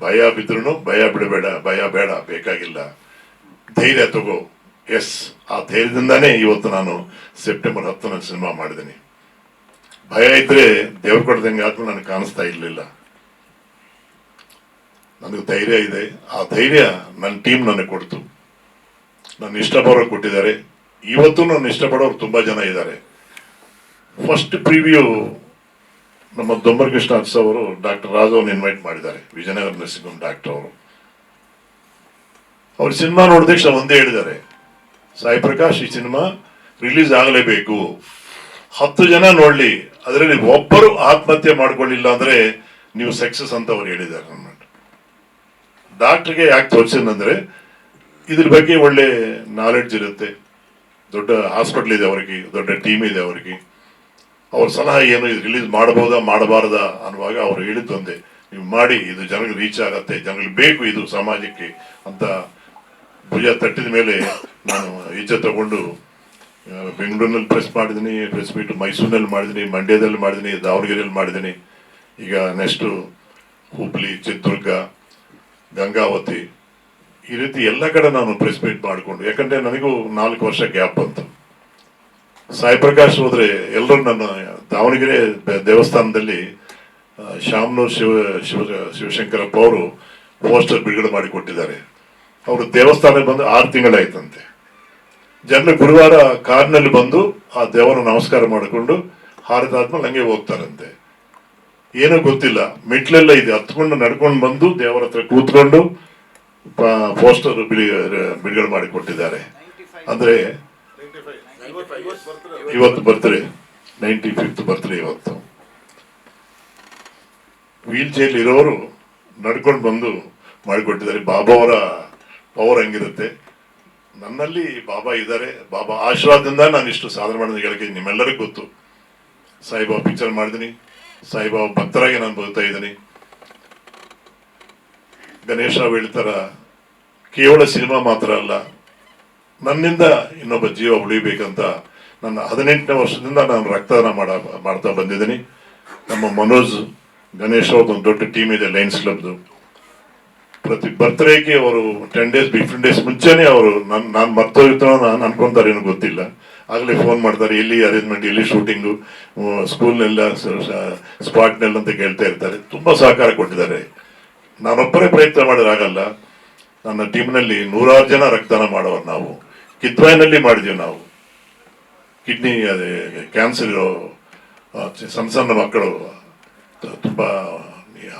ಭಯ ಬಿದ್ರು ಭಯ ಬಿಡಬೇಡ, ಭಯ ಬೇಡ, ಬೇಕಾಗಿಲ್ಲ, ಧೈರ್ಯ ತಗೋ. ಎಸ್, ಆ ಧೈರ್ಯದಿಂದಾನೇ ಇವತ್ತು ನಾನು ಸೆಪ್ಟೆಂಬರ್ 10 ಸಿನಿಮಾ ಮಾಡಿದ್ದೀನಿ. ಭಯ ಇದ್ರೆ ದೇವ್ರು ಕೊಡ್ದಂಗೆ ಆದ್ರೂ ನನಗೆ ಕಾಣಿಸ್ತಾ ಇರಲಿಲ್ಲ. ನನಗೆ ಧೈರ್ಯ ಇದೆ. ಆ ಧೈರ್ಯ ನನ್ನ ಟೀಮ್ ನನಗೆ ಕೊಡ್ತು. ನನ್ನ ಇಷ್ಟಪಡೋರು ಕೊಟ್ಟಿದ್ದಾರೆ. ಇವತ್ತು ನನ್ನ ಇಷ್ಟಪಡೋರು ತುಂಬಾ ಜನ ಇದ್ದಾರೆ. ಫಸ್ಟ್ ಪ್ರಿವ್ಯೂ ನಮ್ಮ ದೊಂಬರಕೃಷ್ಣ ಅರ್ಸ್ ಅವರು ಡಾಕ್ಟರ್ ರಾಜವ್ರನ್ನ ಇನ್ವೈಟ್ ಮಾಡಿದ್ದಾರೆ, ವಿಜಯನಗರ ನರ್ಸಿಂಗ್ ಡಾಕ್ಟರ್ ಅವರು. ಅವ್ರ ಸಿನಿಮಾ ನೋಡಿದ ತಕ್ಷಣ ಒಂದೇ ಹೇಳಿದ್ದಾರೆ, ಸಾಯಿ ಪ್ರಕಾಶ್, ಈ ಸಿನಿಮಾ ರಿಲೀಸ್ ಆಗಲೇಬೇಕು, 10 ಜನ ನೋಡ್ಲಿ, ಅದರಲ್ಲಿ ಒಬ್ಬರು ಆತ್ಮಹತ್ಯೆ ಮಾಡ್ಕೊಳ್ಳಿಲ್ಲ ಅಂದ್ರೆ ನೀವು ಸಕ್ಸಸ್ ಅಂತ ಅವ್ರು ಹೇಳಿದ್ದಾರೆ. ನನ್ನ ಡಾಕ್ಟರ್ಗೆ ಯಾಕೆ ತೋರಿಸಿದಂದ್ರೆ ಇದ್ರ ಬಗ್ಗೆ ಒಳ್ಳೆ ನಾಲೆಡ್ಜ್ ಇರುತ್ತೆ, ದೊಡ್ಡ ಹಾಸ್ಪಿಟಲ್ ಇದೆ ಅವರಿಗೆ, ದೊಡ್ಡ ಟೀಮ್ ಇದೆ ಅವರಿಗೆ. ಅವ್ರ ಸಲಹೆ ಏನು, ಇದು ರಿಲೀಸ್ ಮಾಡಬಹುದಾ ಮಾಡಬಾರ್ದಾ ಅನ್ನುವಾಗ ಅವ್ರು ಹೇಳಿದ್ದೊಂದೇ, ನೀವು ಮಾಡಿ, ಇದು ಜನಗಳಿಗೆ ರೀಚ್ ಆಗತ್ತೆ, ಜನಗಳಿಗೆ ಬೇಕು ಇದು ಸಮಾಜಕ್ಕೆ ಅಂತ ಭುಜ ತಟ್ಟಿದ ಮೇಲೆ ನಾನು ಹೆಜ್ಜೆ ತಗೊಂಡು ಬೆಂಗಳೂರಿನಲ್ಲಿ ಪ್ರೆಸ್ ಮಾಡಿದ್ದೀನಿ, ಪ್ರೆಸ್ ಮೀಟ್ ಮೈಸೂರಿನಲ್ಲಿ ಮಾಡಿದ್ದೀನಿ, ಮಂಡ್ಯದಲ್ಲಿ ಮಾಡಿದ್ದೀನಿ, ದಾವಣಗೆರೆಯಲ್ಲಿ ಮಾಡಿದ್ದೀನಿ. ಈಗ ನೆಕ್ಸ್ಟು ಹುಬ್ಳಿ, ಚಿತ್ರದುರ್ಗ, ಗಂಗಾವತಿ, ಈ ರೀತಿ ಎಲ್ಲ ಕಡೆ ನಾನು ಪ್ರೆಸ್ ಮೀಟ್ ಮಾಡಿಕೊಂಡು, ಯಾಕಂದ್ರೆ ನನಗೂ 4 ವರ್ಷ ಗ್ಯಾಪ್ ಬಂತು. ಸಾಯಿ ಪ್ರಕಾಶ್ ಹೋದ್ರೆ ಎಲ್ಲರೂ ನನ್ನ ದಾವಣಗೆರೆ ದೇವಸ್ಥಾನದಲ್ಲಿ ಶಾಮನೂರ್ ಶಿವಶಂಕರಪ್ಪ ಅವರು ಪೋಸ್ಟರ್ ಬಿಡುಗಡೆ ಮಾಡಿ ಕೊಟ್ಟಿದ್ದಾರೆ. ಅವರು ದೇವಸ್ಥಾನಕ್ಕೆ ಬಂದು 6 ತಿಂಗಳಾಯ್ತಂತೆ. ಜನರು ಗುರುವಾರ ಕಾರ್ನಲ್ಲಿ ಬಂದು ಆ ದೇವರ ನಮಸ್ಕಾರ ಮಾಡಿಕೊಂಡು ಹಾರಿದಾದ್ಮೇಲೆ ಹಂಗೆ ಹೋಗ್ತಾರಂತೆ. ಏನೂ ಗೊತ್ತಿಲ್ಲ, ಮೆಟ್ಲೆಲ್ಲ ಇದೆ, ಹತ್ಕೊಂಡು ನಡ್ಕೊಂಡು ಬಂದು ದೇವರ ಹತ್ರ ಕೂತ್ಕೊಂಡು ಪೋಸ್ಟರ್ ಬಿಡುಗಡೆ ಮಾಡಿ ಕೊಟ್ಟಿದ್ದಾರೆ. ಅಂದ್ರೆ ಇವತ್ತು ಬರ್ತ್ಡೇ, 95th ಬರ್ತ್ಡೇ ಇವತ್ತು. ವೀಲ್ ಚೇರ್ ಇರೋರು ನಡ್ಕೊಂಡು ಬಂದು ಮಾಡಿಕೊಟ್ಟಿದ್ದಾರೆ. ಬಾಬಾ ಅವರ ಪವರ್ ಹಂಗಿರುತ್ತೆ. ನನ್ನಲ್ಲಿ ಬಾಬಾ ಇದ್ದಾರೆ. ಬಾಬಾ ಆಶೀರ್ವಾದದಿಂದ ನಾನು ಇಷ್ಟು ಸಾಧನೆ ಮಾಡೋದು ಹೇಳಕ್ಕೆ ನಿಮ್ಮೆಲ್ಲರಿಗೂ ಗೊತ್ತು. ಸಾಯಿಬಾಬಾ ಪಿಕ್ಚರ್ ಮಾಡಿದ್ದೀನಿ, ಸಾಯಿಬಾಬಾ ಭಕ್ತರಾಗಿ ನಾನು ಬದುಕ್ತಾ ಇದ್ದೀನಿ. ಗಣೇಶ ರಾವ್ ಹೇಳ್ತಾರ, ಕೇವಲ ಸಿನಿಮಾ ಮಾತ್ರ ಅಲ್ಲ, ನನ್ನಿಂದ ಇನ್ನೊಬ್ಬ ಜೀವ ಉಳಿಬೇಕಂತ ನನ್ನ 18ನೇ ವರ್ಷದಿಂದ ನಾನು ರಕ್ತದಾನ ಮಾಡ್ತಾ ಬಂದಿದ್ದೀನಿ. ನಮ್ಮ ಮನೋಜ್ ಗಣೇಶ್ ಅವ್ರದ್ದು ಒಂದು ದೊಡ್ಡ ಟೀಮ್ ಇದೆ ಲಯನ್ಸ್ ಕ್ಲಬ್ದು. ಪ್ರತಿ ಬರ್ತ್ಡೇಗೆ ಅವರು 10 days 15 days ಮುಂಚೆನೆ ಅವರು ನಾನು ಮರ್ತೋಗಿರ್ತಾನೋ ನಾನು ಅನ್ಕೊಂತಾರೆ ಏನೋ ಗೊತ್ತಿಲ್ಲ, ಆಗಲೇ ಫೋನ್ ಮಾಡ್ತಾರೆ, ಎಲ್ಲಿ ಅರೇಂಜ್ಮೆಂಟ್, ಎಲ್ಲಿ ಶೂಟಿಂಗು, ಸ್ಕೂಲ್ನೆಲ್ಲ ಸ್ಪಾಟ್ನೆಲ್ಲ ಅಂತ ಕೇಳ್ತಾ ಇರ್ತಾರೆ. ತುಂಬ ಸಹಕಾರ ಕೊಟ್ಟಿದ್ದಾರೆ. ನಾನೊಬ್ಬರೇ ಪ್ರಯತ್ನ ಮಾಡೋದಾಗಲ್ಲ. ನನ್ನ ಟೀಮ್ನಲ್ಲಿ 100 ಜನ ರಕ್ತದಾನ ಮಾಡೋರು. ನಾವು ಕಿದ್ವಾಯಿನಲ್ಲಿ ಮಾಡಿದ್ದೀವಿ. ನಾವು ಕಿಡ್ನಿ ಅದೇ ಕ್ಯಾನ್ಸರ್ ಇರೋ ಸಣ್ಣ ಸಣ್ಣ ಮಕ್ಕಳು ತುಂಬ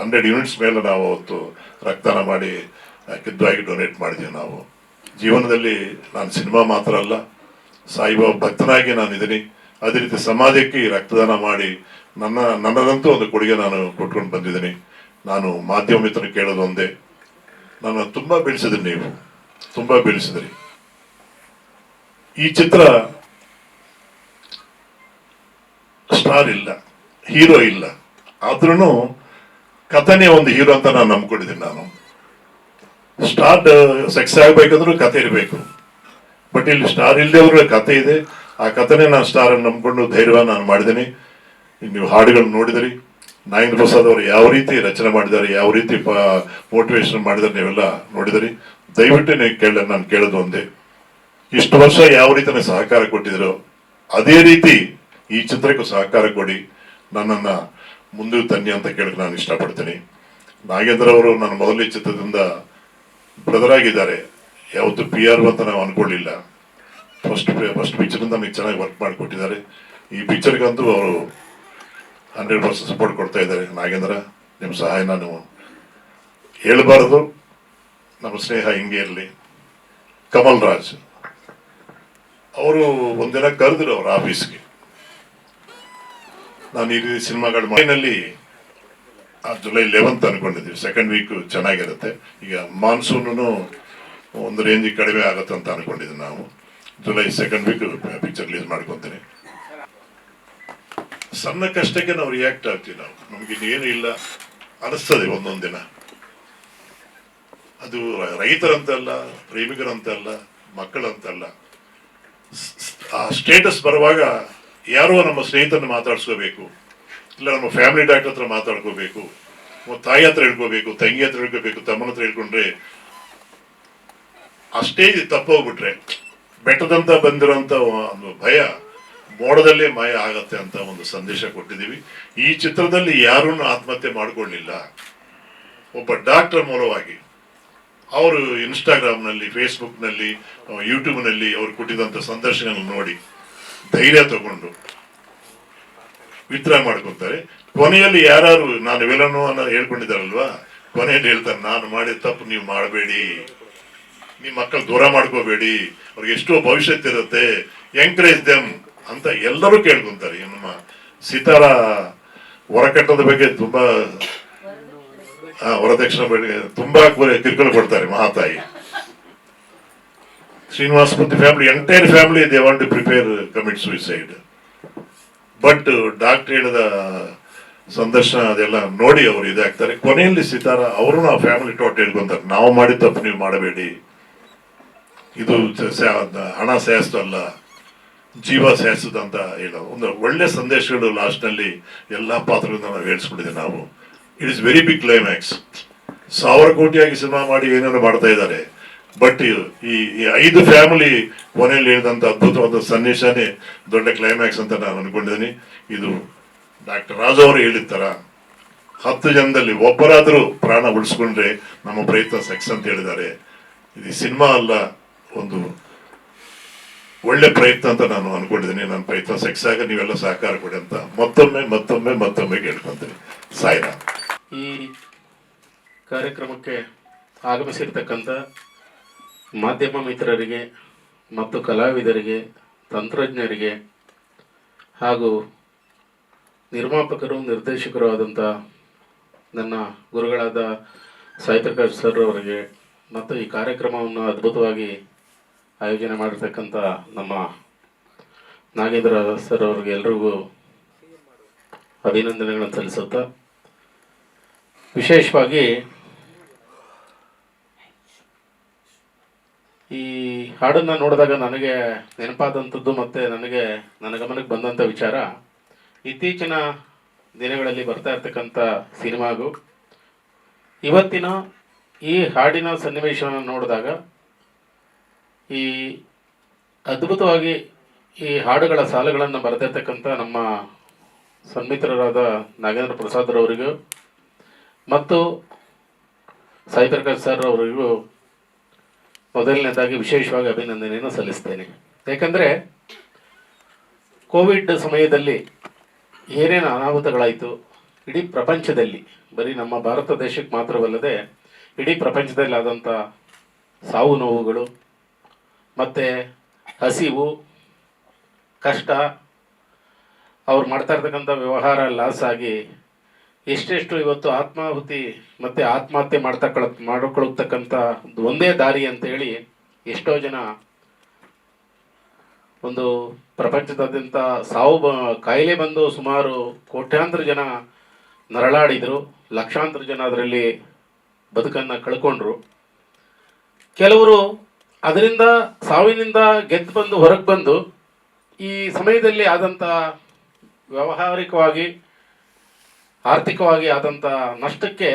100 ಯೂನಿಟ್ಸ್ ಮೇಲೆ ನಾವು ಅವತ್ತು ರಕ್ತದಾನ ಮಾಡಿ ಕಿದ್ವಾಯಿಗೆ ಡೊನೇಟ್ ಮಾಡಿದ್ದೀವಿ. ನಾವು ಜೀವನದಲ್ಲಿ ನಾನು ಸಿನಿಮಾ ಮಾತ್ರ ಅಲ್ಲ, ಸಾಯಿಬಾಬಾ ಭಕ್ತನಾಗಿ ನಾನು ಇದ್ದೀನಿ. ಅದೇ ರೀತಿ ಸಮಾಜಕ್ಕೆ ಈ ರಕ್ತದಾನ ಮಾಡಿ ನನ್ನದಂತೂ ಒಂದು ಕೊಡುಗೆ ನಾನು ಕೊಟ್ಕೊಂಡು ಬಂದಿದ್ದೀನಿ. ನಾನು ಮಾಧ್ಯಮ ಮಿತ್ರರು ಕೇಳೋದು ಒಂದೇ, ನನ್ನ ತುಂಬ ಬೆಳೆಸಿದ್ರಿ, ನೀವು ತುಂಬ ಬೆಳೆಸಿದ್ರಿ. ಈ ಚಿತ್ರ ಸ್ಟಾರ್ ಇಲ್ಲ, ಹೀರೋ ಇಲ್ಲ, ಆದ್ರೂ ಕಥೆನೇ ಒಂದು ಹೀರೋ ಅಂತ ನಾನು ನಂಬ್ಕೊಂಡಿದ್ದೀನಿ. ನಾನು ಸ್ಟಾರ್ ಸಕ್ಸಸ್ ಆಗ್ಬೇಕಂದ್ರೂ ಕತೆ ಇರಬೇಕು. ಬಟ್ ಇಲ್ಲಿ ಸ್ಟಾರ್ ಇಲ್ಲದೆ ಕತೆ ಇದೆ. ಆ ಕಥೆನೇ ನಾನು ಸ್ಟಾರ್ ನಂಬ್ಕೊಂಡು ಧೈರ್ಯ ನಾನು ಮಾಡಿದ್ದೀನಿ. ನೀವು ಹಾಡುಗಳು ನೋಡಿದಿರಿ, ನಾಗೇಂದ್ರ ಪ್ರಸಾದ್ ಅವರು ಯಾವ ರೀತಿ ರಚನೆ ಮಾಡಿದ್ದಾರೆ, ಯಾವ ರೀತಿ ಮೋಟಿವೇಶನ್ ಮಾಡಿದ್ದಾರೆ, ನೀವೆಲ್ಲ ನೋಡಿದಿರಿ. ದಯವಿಟ್ಟು ನೀವು ನಾನು ಕೇಳೋದು ಒಂದೇ, ಇಷ್ಟು ವರ್ಷ ಯಾವ ರೀತಿ ಸಹಕಾರ ಕೊಟ್ಟಿದ್ರು ಅದೇ ರೀತಿ ಈ ಚಿತ್ರಕ್ಕೂ ಸಹಕಾರ ಕೊಡಿ, ನನ್ನನ್ನು ಮುಂದೆ ತನ್ನಿ ಅಂತ ಕೇಳಕ್ಕೆ ನಾನು ಇಷ್ಟಪಡ್ತೀನಿ. ನಾಗೇಂದ್ರ ಅವರು ನನ್ನ ಮೊದಲನೇ ಚಿತ್ರದಿಂದ ಬ್ರದರ್ ಆಗಿದ್ದಾರೆ. ಯಾವತ್ತು PR ಅಂತ ನಾವು ಅನ್ಕೊಳ್ಳಿಲ್ಲ. ಫಸ್ಟ್ ಪಿಕ್ಚರಿಂದ ನಮಗೆ ಚೆನ್ನಾಗಿ ವರ್ಕ್ ಮಾಡಿಕೊಟ್ಟಿದ್ದಾರೆ. ಈ ಪಿಕ್ಚರ್ಗಂತೂ ಅವರು 100% ಸಪೋರ್ಟ್ ಕೊಡ್ತಾ ಇದ್ದಾರೆ. ನಾಗೇಂದ್ರ, ನಿಮ್ಮ ಸಹಾಯ ನಾನು ಹೇಳ್ಬಾರ್ದು. ನಮ್ಮ ಸ್ನೇಹ ಹಿಂಗೆ ಇರಲಿ. ಕಮಲ್ ರಾಜ್ ಅವರು ಒಂದಿನ ಕರೆದ್ರು ಅವ್ರ ಆಫೀಸ್ಗೆ. ನಾನು ಈ ರೀತಿ ಸಿನಿಮಾಗಳು ಮನೆಯಲ್ಲಿ ಜುಲೈ 11th ಅನ್ಕೊಂಡಿದ್ದೀವಿ. ಸೆಕೆಂಡ್ ವೀಕ್ ಚೆನ್ನಾಗಿರುತ್ತೆ. ಈಗ ಮಾನ್ಸೂನು ಒಂದು ರೇಂಜಿಗೆ ಕಡಿಮೆ ಆಗುತ್ತೆ ಅಂತ ಅನ್ಕೊಂಡಿದ್ದೀವಿ. ನಾವು July second week picture release ಮಾಡ್ಕೊತೀನಿ. ಸಣ್ಣ ಕಷ್ಟಕ್ಕೆ ನಾವು ರಿಯಾಕ್ಟ್ ಆಗ್ತೀವಿ. ನಮ್ಗೆ ಇನ್ನೇನು ಇಲ್ಲ ಅನಿಸ್ತದೆ ಒಂದೊಂದು ದಿನ. ಅದು ರೈತರಂತಲ್ಲ, ಪ್ರೇಮಿಕರಂತಲ್ಲ, ಮಕ್ಕಳಂತಲ್ಲ. ಆ ಸ್ಟೇಟಸ್ ಬರುವಾಗ ಯಾರೋ ನಮ್ಮ ಸ್ನೇಹಿತರನ್ನ ಮಾತಾಡ್ಸ್ಕೋಬೇಕು, ಇಲ್ಲ ನಮ್ಮ ಫ್ಯಾಮಿಲಿ ಡಾಕ್ಟರ್ ಹತ್ರ ಮಾತಾಡ್ಕೋಬೇಕು, ತಾಯಿ ಹತ್ರ ಹೇಳ್ಕೋಬೇಕು, ತಂಗಿ ಹತ್ರ ಹೇಳ್ಕೋಬೇಕು, ತಮ್ಮನ ಹತ್ರ ಹೇಳ್ಕೊಂಡ್ರೆ ಆ ಸ್ಟೇಜ್ ತಪ್ಪೋಗ್ಬಿಟ್ರೆ ಬೆಟ್ಟದಂತ ಬಂದಿರೋಂಥ ಒಂದು ಭಯ ಮೋಡದಲ್ಲೇ ಮಾಯ ಆಗತ್ತೆ ಅಂತ ಒಂದು ಸಂದೇಶ ಕೊಟ್ಟಿದ್ದೀವಿ. ಈ ಚಿತ್ರದಲ್ಲಿ ಯಾರನ್ನು ಆತ್ಮಹತ್ಯೆ ಮಾಡ್ಕೊಳ್ಳಿಲ್ಲ. ಒಬ್ಬ ಡಾಕ್ಟರ್ ಮೂಲವಾಗಿ ಅವರು ಇನ್ಸ್ಟಾಗ್ರಾಮ್ನಲ್ಲಿ, ಫೇಸ್ಬುಕ್ನಲ್ಲಿ, ಯೂಟ್ಯೂಬ್ನಲ್ಲಿ ಅವ್ರು ಕೊಟ್ಟಿದಂಥ ಸಂದರ್ಶನ ನೋಡಿ ಧೈರ್ಯ ತಗೊಂಡು ವಿತ್ಡ್ರಾ ಮಾಡ್ಕೊತಾರೆ. ಕೊನೆಯಲ್ಲಿ ಯಾರು ನಾನು ವಿಲನು ಅನ್ನೋ ಹೇಳ್ಕೊಂಡಿದ್ದಾರಲ್ವಾ, ಕೊನೆಯಲ್ಲಿ ಹೇಳ್ತಾರೆ, ನಾನು ಮಾಡಿದ ತಪ್ಪು ನೀವು ಮಾಡಬೇಡಿ, ನಿಮ್ಮ ಮಕ್ಕಳು ದೂರ ಮಾಡ್ಕೋಬೇಡಿ, ಅವ್ರಿಗೆ ಎಷ್ಟೋ ಭವಿಷ್ಯತ್ ಇರುತ್ತೆ, ಎಂಕರೇಜ್ ದೆಮ್ ಅಂತ ಎಲ್ಲರೂ ಕೇಳ್ಕೊಂತಾರೆ. ನಮ್ಮ ಸೀತಾರ ಹೊರಕಟ್ಟದ ಬಗ್ಗೆ ತುಂಬಾ ವರದಕ್ಷಿಣೆ ಬಗ್ಗೆ ತುಂಬಾ ಕಿರುಕುಳ ಕೊಡ್ತಾರೆ ಮಹಾತಾಯಿ. Srinivas Murthy family, entire family they want to prepare commit suicide. But doctor ಹೇಳಿದ ಸಂದರ್ಶನ ಅದೆಲ್ಲ ನೋಡಿ ಅವರು ಇದಾಗ್ತಾರೆ. ಕೊನೆಯಲ್ಲಿ ಸಿತಾರ ಅವರು ಆ ಫ್ಯಾಮಿಲಿ ಟೋಟ್ ಹೇಳ್ಕೊಂತಾರೆ, ನಾವು ಮಾಡಿದ ತಪ್ಪು ನೀವು ಮಾಡಬೇಡಿ, ಇದು ಹಣ ಸೇರಿಸ್ತಲ್ಲ, ಜೀವ ಸೇರಿಸುದು ಅಂತ ಹೇಳೋ ಒಂದು ಒಳ್ಳೆ ಸಂದೇಶಗಳು ಲಾಸ್ಟ್ ನಲ್ಲಿ ಎಲ್ಲಾ ಪಾತ್ರಗಳಿಂದ ನಾವು ಹೇಳ್ಸ್ಕೊಂಡಿದ್ದೀವಿ. ನಾವು it is very big climax. 1000 ಕೋಟಿಯಾಗಿ ಸಿನಿಮಾ ಮಾಡಿ ಏನೇನೋ ಮಾಡ್ತಾ ಇದ್ದಾರೆ. ಬಟ್ ಈ 5 ಫ್ಯಾಮಿಲಿ ಕೊನೆಯಲ್ಲಿ ಹೇಳಿದಂತ ಅದ್ಭುತವಾದ ಸನ್ನಿವೇಶನೇ ದೊಡ್ಡ ಕ್ಲೈಮ್ಯಾಕ್ಸ್ ಅಂತ ನಾನು ಅನ್ಕೊಂಡಿದ್ದೀನಿ. ಇದು ಡಾಕ್ಟರ್ ರಾಜು ಅವರು ಹೇಳಿರ್ತಾರ, 10 ಜನದಲ್ಲಿ ಒಬ್ಬರಾದ್ರೂ ಪ್ರಾಣ ಉಳಿಸ್ಕೊಂಡ್ರೆ ನಮ್ಮ ಪ್ರಯತ್ನ ಸಕ್ಸಸ್ ಅಂತ ಹೇಳಿದ್ದಾರೆ. ಇದು ಸಿನಿಮಾ ಅಲ್ಲ, ಒಂದು ಒಳ್ಳೆ ಪ್ರಯತ್ನ ಅಂತ ನಾನು ಅನ್ಕೊಂಡಿದ್ದೀನಿ. ನನ್ನ ಪ್ರಯತ್ನ ಸಕ್ಸಸ್ ಆಗ ನೀವೆಲ್ಲ ಸಹಕಾರ ಕೊಡಿ ಅಂತ ಮತ್ತೊಮ್ಮೆ ಕೇಳ್ಕೊಂತೀನಿ. ಸಾಯಿರಾಮ್. ಈ ಕಾರ್ಯಕ್ರಮಕ್ಕೆ ಆಗಮಿಸಿರ್ತಕ್ಕಂಥ ಮಾಧ್ಯಮ ಮಿತ್ರರಿಗೆ ಮತ್ತು ಕಲಾವಿದರಿಗೆ, ತಂತ್ರಜ್ಞರಿಗೆ ಹಾಗೂ ನಿರ್ಮಾಪಕರು, ನಿರ್ದೇಶಕರು ಆದಂಥ ನನ್ನ ಗುರುಗಳಾದ ಸಾಯಿ ಪ್ರಕಾಶ್ ಸರ್ ಅವರಿಗೆ ಮತ್ತು ಈ ಕಾರ್ಯಕ್ರಮವನ್ನು ಅದ್ಭುತವಾಗಿ ಆಯೋಜನೆ ಮಾಡಿರ್ತಕ್ಕಂಥ ನಮ್ಮ ನಾಗೇಂದ್ರ ಸರ್ ಅವರಿಗೆ ಎಲ್ರಿಗೂ ಅಭಿನಂದನೆಗಳನ್ನು ಸಲ್ಲಿಸುತ್ತಾ, ವಿಶೇಷವಾಗಿ ಈ ಹಾಡನ್ನು ನೋಡಿದಾಗ ನನಗೆ ನೆನಪಾದಂಥದ್ದು ಮತ್ತು ನನ್ನ ಗಮನಕ್ಕೆ ಬಂದಂಥ ವಿಚಾರ, ಇತ್ತೀಚಿನ ದಿನಗಳಲ್ಲಿ ಬರ್ತಾ ಇರ್ತಕ್ಕಂಥ ಸಿನಿಮಾಗೂ ಇವತ್ತಿನ ಈ ಹಾಡಿನ ಸನ್ನಿವೇಶವನ್ನು ನೋಡಿದಾಗ ಈ ಅದ್ಭುತವಾಗಿ ಈ ಹಾಡುಗಳ ಸಾಲುಗಳನ್ನು ಬರೆದಿರ್ತಕ್ಕಂಥ ನಮ್ಮ ಸನ್ಮಿತ್ರರಾದ ನಾಗೇಂದ್ರ ಪ್ರಸಾದ್ರವರಿಗೂ ಮತ್ತು ಸಾಯಿ ಪ್ರಕಾಶ್ ಸರ್ ಅವರಿಗೂ ಮೊದಲನೇದಾಗಿ ವಿಶೇಷವಾಗಿ ಅಭಿನಂದನೆಯನ್ನು ಸಲ್ಲಿಸ್ತೇನೆ. ಯಾಕಂದರೆ ಕೋವಿಡ್ ಸಮಯದಲ್ಲಿ ಏನೇನು ಅನಾಹುತಗಳಾಯಿತು ಇಡೀ ಪ್ರಪಂಚದಲ್ಲಿ, ಬರೀ ನಮ್ಮ ಭಾರತ ದೇಶಕ್ಕೆ ಮಾತ್ರವಲ್ಲದೆ ಇಡೀ ಪ್ರಪಂಚದಲ್ಲಿ ಆದಂಥ ಸಾವು ನೋವುಗಳು ಮತ್ತು ಹಸಿವು, ಕಷ್ಟ, ಅವ್ರು ಮಾಡ್ತಾ ಇರ್ತಕ್ಕಂಥ ವ್ಯವಹಾರ ಲಾಸ್ ಆಗಿ ಎಷ್ಟೆಷ್ಟು ಇವತ್ತು ಆತ್ಮಾಹುತಿ ಮತ್ತು ಆತ್ಮಹತ್ಯೆ ಮಾಡಿಕೊಳ್ಳತಕ್ಕಂಥ ಒಂದೇ ದಾರಿ ಅಂತೇಳಿ ಎಷ್ಟೋ ಜನ ಒಂದು ಪ್ರಪಂಚದಾದ್ಯಂತ ಕಾಯಿಲೆ ಬಂದು ಸುಮಾರು ಕೋಟ್ಯಾಂತರ ಜನ ನರಳಾಡಿದರು, ಲಕ್ಷಾಂತರ ಜನ ಅದರಲ್ಲಿ ಬದುಕನ್ನು ಕಳ್ಕೊಂಡ್ರು. ಕೆಲವರು ಅದರಿಂದ ಸಾವಿನಿಂದ ಗೆದ್ದು ಬಂದು ಹೊರಗೆ ಬಂದು ಈ ಸಮಯದಲ್ಲಿ ಆದಂಥ ವ್ಯಾವಹಾರಿಕವಾಗಿ ಆರ್ಥಿಕವಾಗಿ ಆದಂಥ ನಷ್ಟಕ್ಕೆ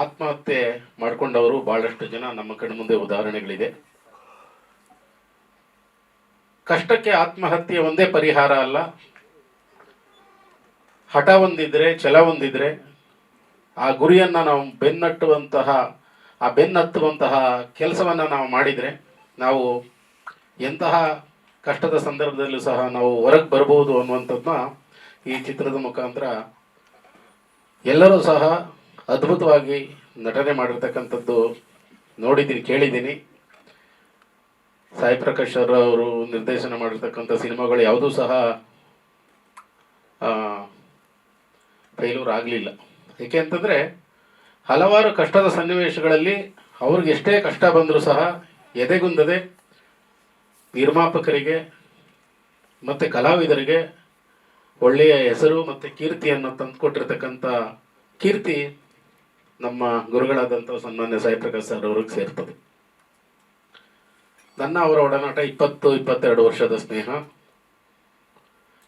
ಆತ್ಮಹತ್ಯೆ ಮಾಡಿಕೊಂಡವರು ಭಾಳಷ್ಟು ಜನ ನಮ್ಮ ಕಣ್ಣ ಮುಂದೆ ಉದಾಹರಣೆಗಳಿದೆ. ಕಷ್ಟಕ್ಕೆ ಆತ್ಮಹತ್ಯೆ ಒಂದೇ ಪರಿಹಾರ ಅಲ್ಲ. ಹಠ ಹೊಂದಿದ್ರೆ, ಛಲ ಹೊಂದಿದ್ರೆ, ಆ ಗುರಿಯನ್ನು ನಾವು ಬೆನ್ನತ್ತುವಂತಹ ಕೆಲಸವನ್ನು ನಾವು ಮಾಡಿದರೆ ನಾವು ಎಂತಹ ಕಷ್ಟದ ಸಂದರ್ಭದಲ್ಲೂ ಸಹ ನಾವು ಹೊರಗೆ ಬರ್ಬೋದು ಅನ್ನುವಂಥದ್ದನ್ನ ಈ ಚಿತ್ರದ ಮುಖಾಂತರ ಎಲ್ಲರೂ ಸಹ ಅದ್ಭುತವಾಗಿ ನಟನೆ ಮಾಡಿರ್ತಕ್ಕಂಥದ್ದು ನೋಡಿದ್ದೀನಿ, ಕೇಳಿದ್ದೀನಿ. ಸಾಯಿ ಪ್ರಕಾಶ್ ಅವರು ನಿರ್ದೇಶನ ಮಾಡಿರ್ತಕ್ಕಂಥ ಸಿನಿಮಾಗಳು ಯಾವುದೂ ಸಹ ಫೇಲ್ಯೂರ್ ಆಗಲಿಲ್ಲ. ಏಕೆ ಅಂತಂದರೆ ಹಲವಾರು ಕಷ್ಟದ ಸನ್ನಿವೇಶಗಳಲ್ಲಿ ಅವ್ರಿಗೆ ಎಷ್ಟೇ ಕಷ್ಟ ಬಂದರೂ ಸಹ ಎದೆಗುಂದದೆ ನಿರ್ಮಾಪಕರಿಗೆ ಮತ್ತು ಕಲಾವಿದರಿಗೆ ಒಳ್ಳೆಯ ಹೆಸರು ಮತ್ತು ಕೀರ್ತಿಯನ್ನು ತಂದುಕೊಟ್ಟಿರ್ತಕ್ಕಂಥ ಕೀರ್ತಿ ನಮ್ಮ ಗುರುಗಳಾದಂಥ ಸನ್ಮಾನ್ಯ ಸಾಯಿ ಪ್ರಕಾಶ್ ಸರ್ ಅವ್ರಿಗೆ ಸೇರ್ತದೆ. ನನ್ನ ಅವರ ಒಡನಾಟ 22 ವರ್ಷದ ಸ್ನೇಹ.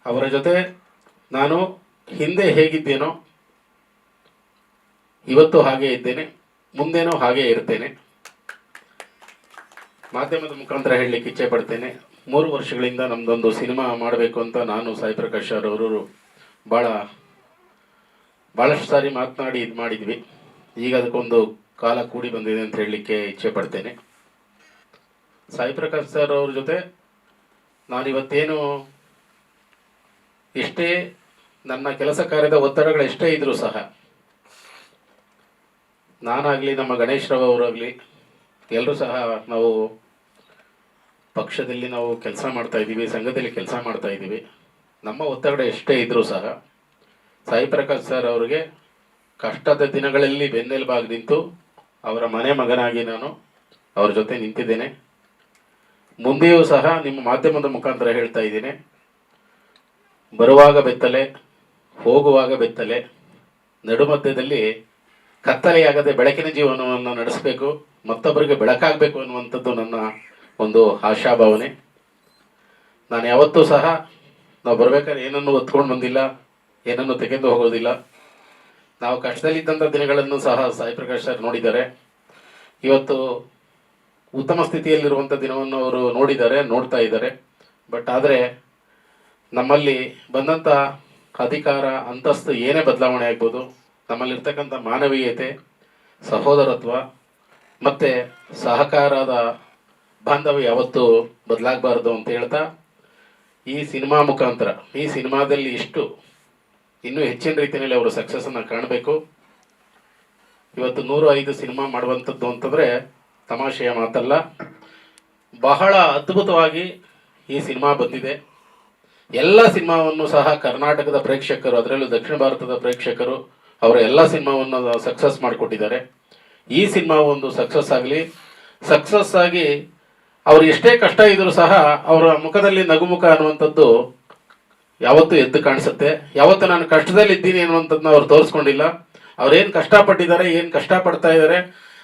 ಅವರ ಜೊತೆ ನಾನು ಹಿಂದೆ ಹೇಗಿದ್ದೇನೋ ಇವತ್ತು ಹಾಗೇ ಇದ್ದೇನೆ, ಮುಂದೇನೋ ಹಾಗೇ ಇರ್ತೇನೆ. ಮಾಧ್ಯಮದ ಮುಖಾಂತರ ಹೇಳಲಿಕ್ಕೆ ಇಚ್ಛೆ ಪಡ್ತೇನೆ, 3 ವರ್ಷಗಳಿಂದ ನಮ್ಮದೊಂದು ಸಿನಿಮಾ ಮಾಡಬೇಕು ಅಂತ ನಾನು ಸಾಯಿ ಪ್ರಕಾಶ್ ಅವರು ಭಾಳಷ್ಟು ಸಾರಿ ಮಾತನಾಡಿ ಇದು ಮಾಡಿದ್ವಿ. ಈಗ ಅದಕ್ಕೊಂದು ಕಾಲ ಕೂಡಿ ಬಂದಿದೆ ಅಂತ ಹೇಳಲಿಕ್ಕೆ ಇಚ್ಛೆ ಪಡ್ತೇನೆ. ಸಾಯಿ ಪ್ರಕಾಶ್ ಸರ್ ಅವ್ರ ಜೊತೆ ನಾನಿವತ್ತೇನು ಎಷ್ಟೇ ನನ್ನ ಕೆಲಸ ಕಾರ್ಯದ ಒತ್ತಡಗಳು ಎಷ್ಟೇ ಇದ್ರೂ ಸಹ, ನಾನಾಗಲಿ ನಮ್ಮ ಗಣೇಶ್ ರಾವ್ ಅವರಾಗಲಿ ಎಲ್ಲರೂ ಸಹ ನಾವು ಪಕ್ಷದಲ್ಲಿ ನಾವು ಕೆಲಸ ಮಾಡ್ತಾ ಇದ್ದೀವಿ, ಸಂಘದಲ್ಲಿ ಕೆಲಸ ಮಾಡ್ತಾ ಇದ್ದೀವಿ. ನಮ್ಮ ಒತ್ತಡ ಎಷ್ಟೇ ಇದ್ರೂ ಸಹ ಸಾಯಿ ಪ್ರಕಾಶ್ ಸರ್ ಅವರಿಗೆ ಕಷ್ಟದ ದಿನಗಳಲ್ಲಿ ಬೆನ್ನೆಲುಬಾಗಿ ನಿಂತು ಅವರ ಮನೆ ಮಗನಾಗಿ ನಾನು ಅವ್ರ ಜೊತೆ ನಿಂತಿದ್ದೇನೆ. ಮುಂದೆಯೂ ಸಹ ನಿಮ್ಮ ಮಾಧ್ಯಮದ ಮುಖಾಂತರ ಹೇಳ್ತಾ ಇದ್ದೇನೆ, ಬರುವಾಗ ಬೆತ್ತಲೆ, ಹೋಗುವಾಗ ಬೆತ್ತಲೆ, ನಡುಮಧ್ಯದಲ್ಲಿ ಕತ್ತಲೆಯಾಗದೆ ಬೆಳಕಿನ ಜೀವನವನ್ನು ನಡೆಸಬೇಕು, ಮತ್ತೊಬ್ಬರಿಗೆ ಬೆಳಕಾಗಬೇಕು ಅನ್ನುವಂಥದ್ದು ನನ್ನ ಒಂದು ಆಶಾಭಾವನೆ. ನಾನು ಯಾವತ್ತೂ ಸಹ ನಾವು ಬರಬೇಕಾದ್ರೆ ಏನನ್ನು ಒತ್ಕೊಂಡು ಬಂದಿಲ್ಲ, ಏನನ್ನು ತೆಗೆದು ಹೋಗೋದಿಲ್ಲ. ನಾವು ಕಷ್ಟದಲ್ಲಿದ್ದಂಥ ದಿನಗಳನ್ನು ಸಹ ಸಾಯಿ ಪ್ರಕಾಶ್ ಸರ್ ನೋಡಿದ್ದಾರೆ. ಇವತ್ತು ಉತ್ತಮ ಸ್ಥಿತಿಯಲ್ಲಿರುವಂಥ ದಿನವನ್ನು ಅವರು ನೋಡ್ತಾ ಇದ್ದಾರೆ. ಬಟ್ ಆದರೆ ನಮ್ಮಲ್ಲಿ ಬಂದಂಥ ಅಧಿಕಾರ ಅಂತಸ್ತು ಏನೇ ಬದಲಾವಣೆ ಆಗ್ಬೋದು, ನಮ್ಮಲ್ಲಿರ್ತಕ್ಕಂಥ ಮಾನವೀಯತೆ, ಸಹೋದರತ್ವ ಮತ್ತು ಸಹಕಾರದ ಬಾಂಧವ್ಯ ಯಾವತ್ತೂ ಬದಲಾಗಬಾರ್ದು ಅಂತ ಹೇಳ್ತಾ, ಈ ಸಿನಿಮಾ ಮುಖಾಂತರ ಈ ಸಿನಿಮಾದಲ್ಲಿ ಇನ್ನೂ ಹೆಚ್ಚಿನ ರೀತಿಯಲ್ಲಿ ಅವರು ಸಕ್ಸಸ್ಸನ್ನು ಕಾಣಬೇಕು. ಇವತ್ತು 105 ಸಿನಿಮಾ ಮಾಡುವಂಥದ್ದು ಅಂತಂದರೆ ತಮಾಷೆಯ ಮಾತಲ್ಲ. ಬಹಳ ಅದ್ಭುತವಾಗಿ ಈ ಸಿನಿಮಾ ಬಂದಿದೆ. ಎಲ್ಲ ಸಿನಿಮಾವನ್ನು ಸಹ ಕರ್ನಾಟಕದ ಪ್ರೇಕ್ಷಕರು, ಅದರಲ್ಲೂ ದಕ್ಷಿಣ ಭಾರತದ ಪ್ರೇಕ್ಷಕರು ಅವರ ಎಲ್ಲ ಸಿನಿಮಾವನ್ನು ಸಕ್ಸಸ್ ಮಾಡಿಕೊಟ್ಟಿದ್ದಾರೆ. ಈ ಸಿನಿಮಾ ಒಂದು ಸಕ್ಸಸ್ ಆಗಲಿ. ಸಕ್ಸಸ್ ಆಗಿ ಅವ್ರು ಎಷ್ಟೇ ಕಷ್ಟ ಇದ್ರೂ ಸಹ ಅವರ ಮುಖದಲ್ಲಿ ನಗುಮುಖ ಅನ್ನುವಂಥದ್ದು ಯಾವತ್ತೂ ಎದ್ದು ಕಾಣಿಸುತ್ತೆ. ಯಾವತ್ತೂ ನಾನು ಕಷ್ಟದಲ್ಲಿ ಇದ್ದೀನಿ ಅನ್ನುವಂಥದ್ದನ್ನ ಅವ್ರು ತೋರಿಸ್ಕೊಂಡಿಲ್ಲ. ಅವ್ರೇನು ಕಷ್ಟಪಟ್ಟಿದ್ದಾರೆ, ಏನು ಕಷ್ಟಪಡ್ತಾ ಇದ್ದಾರೆ,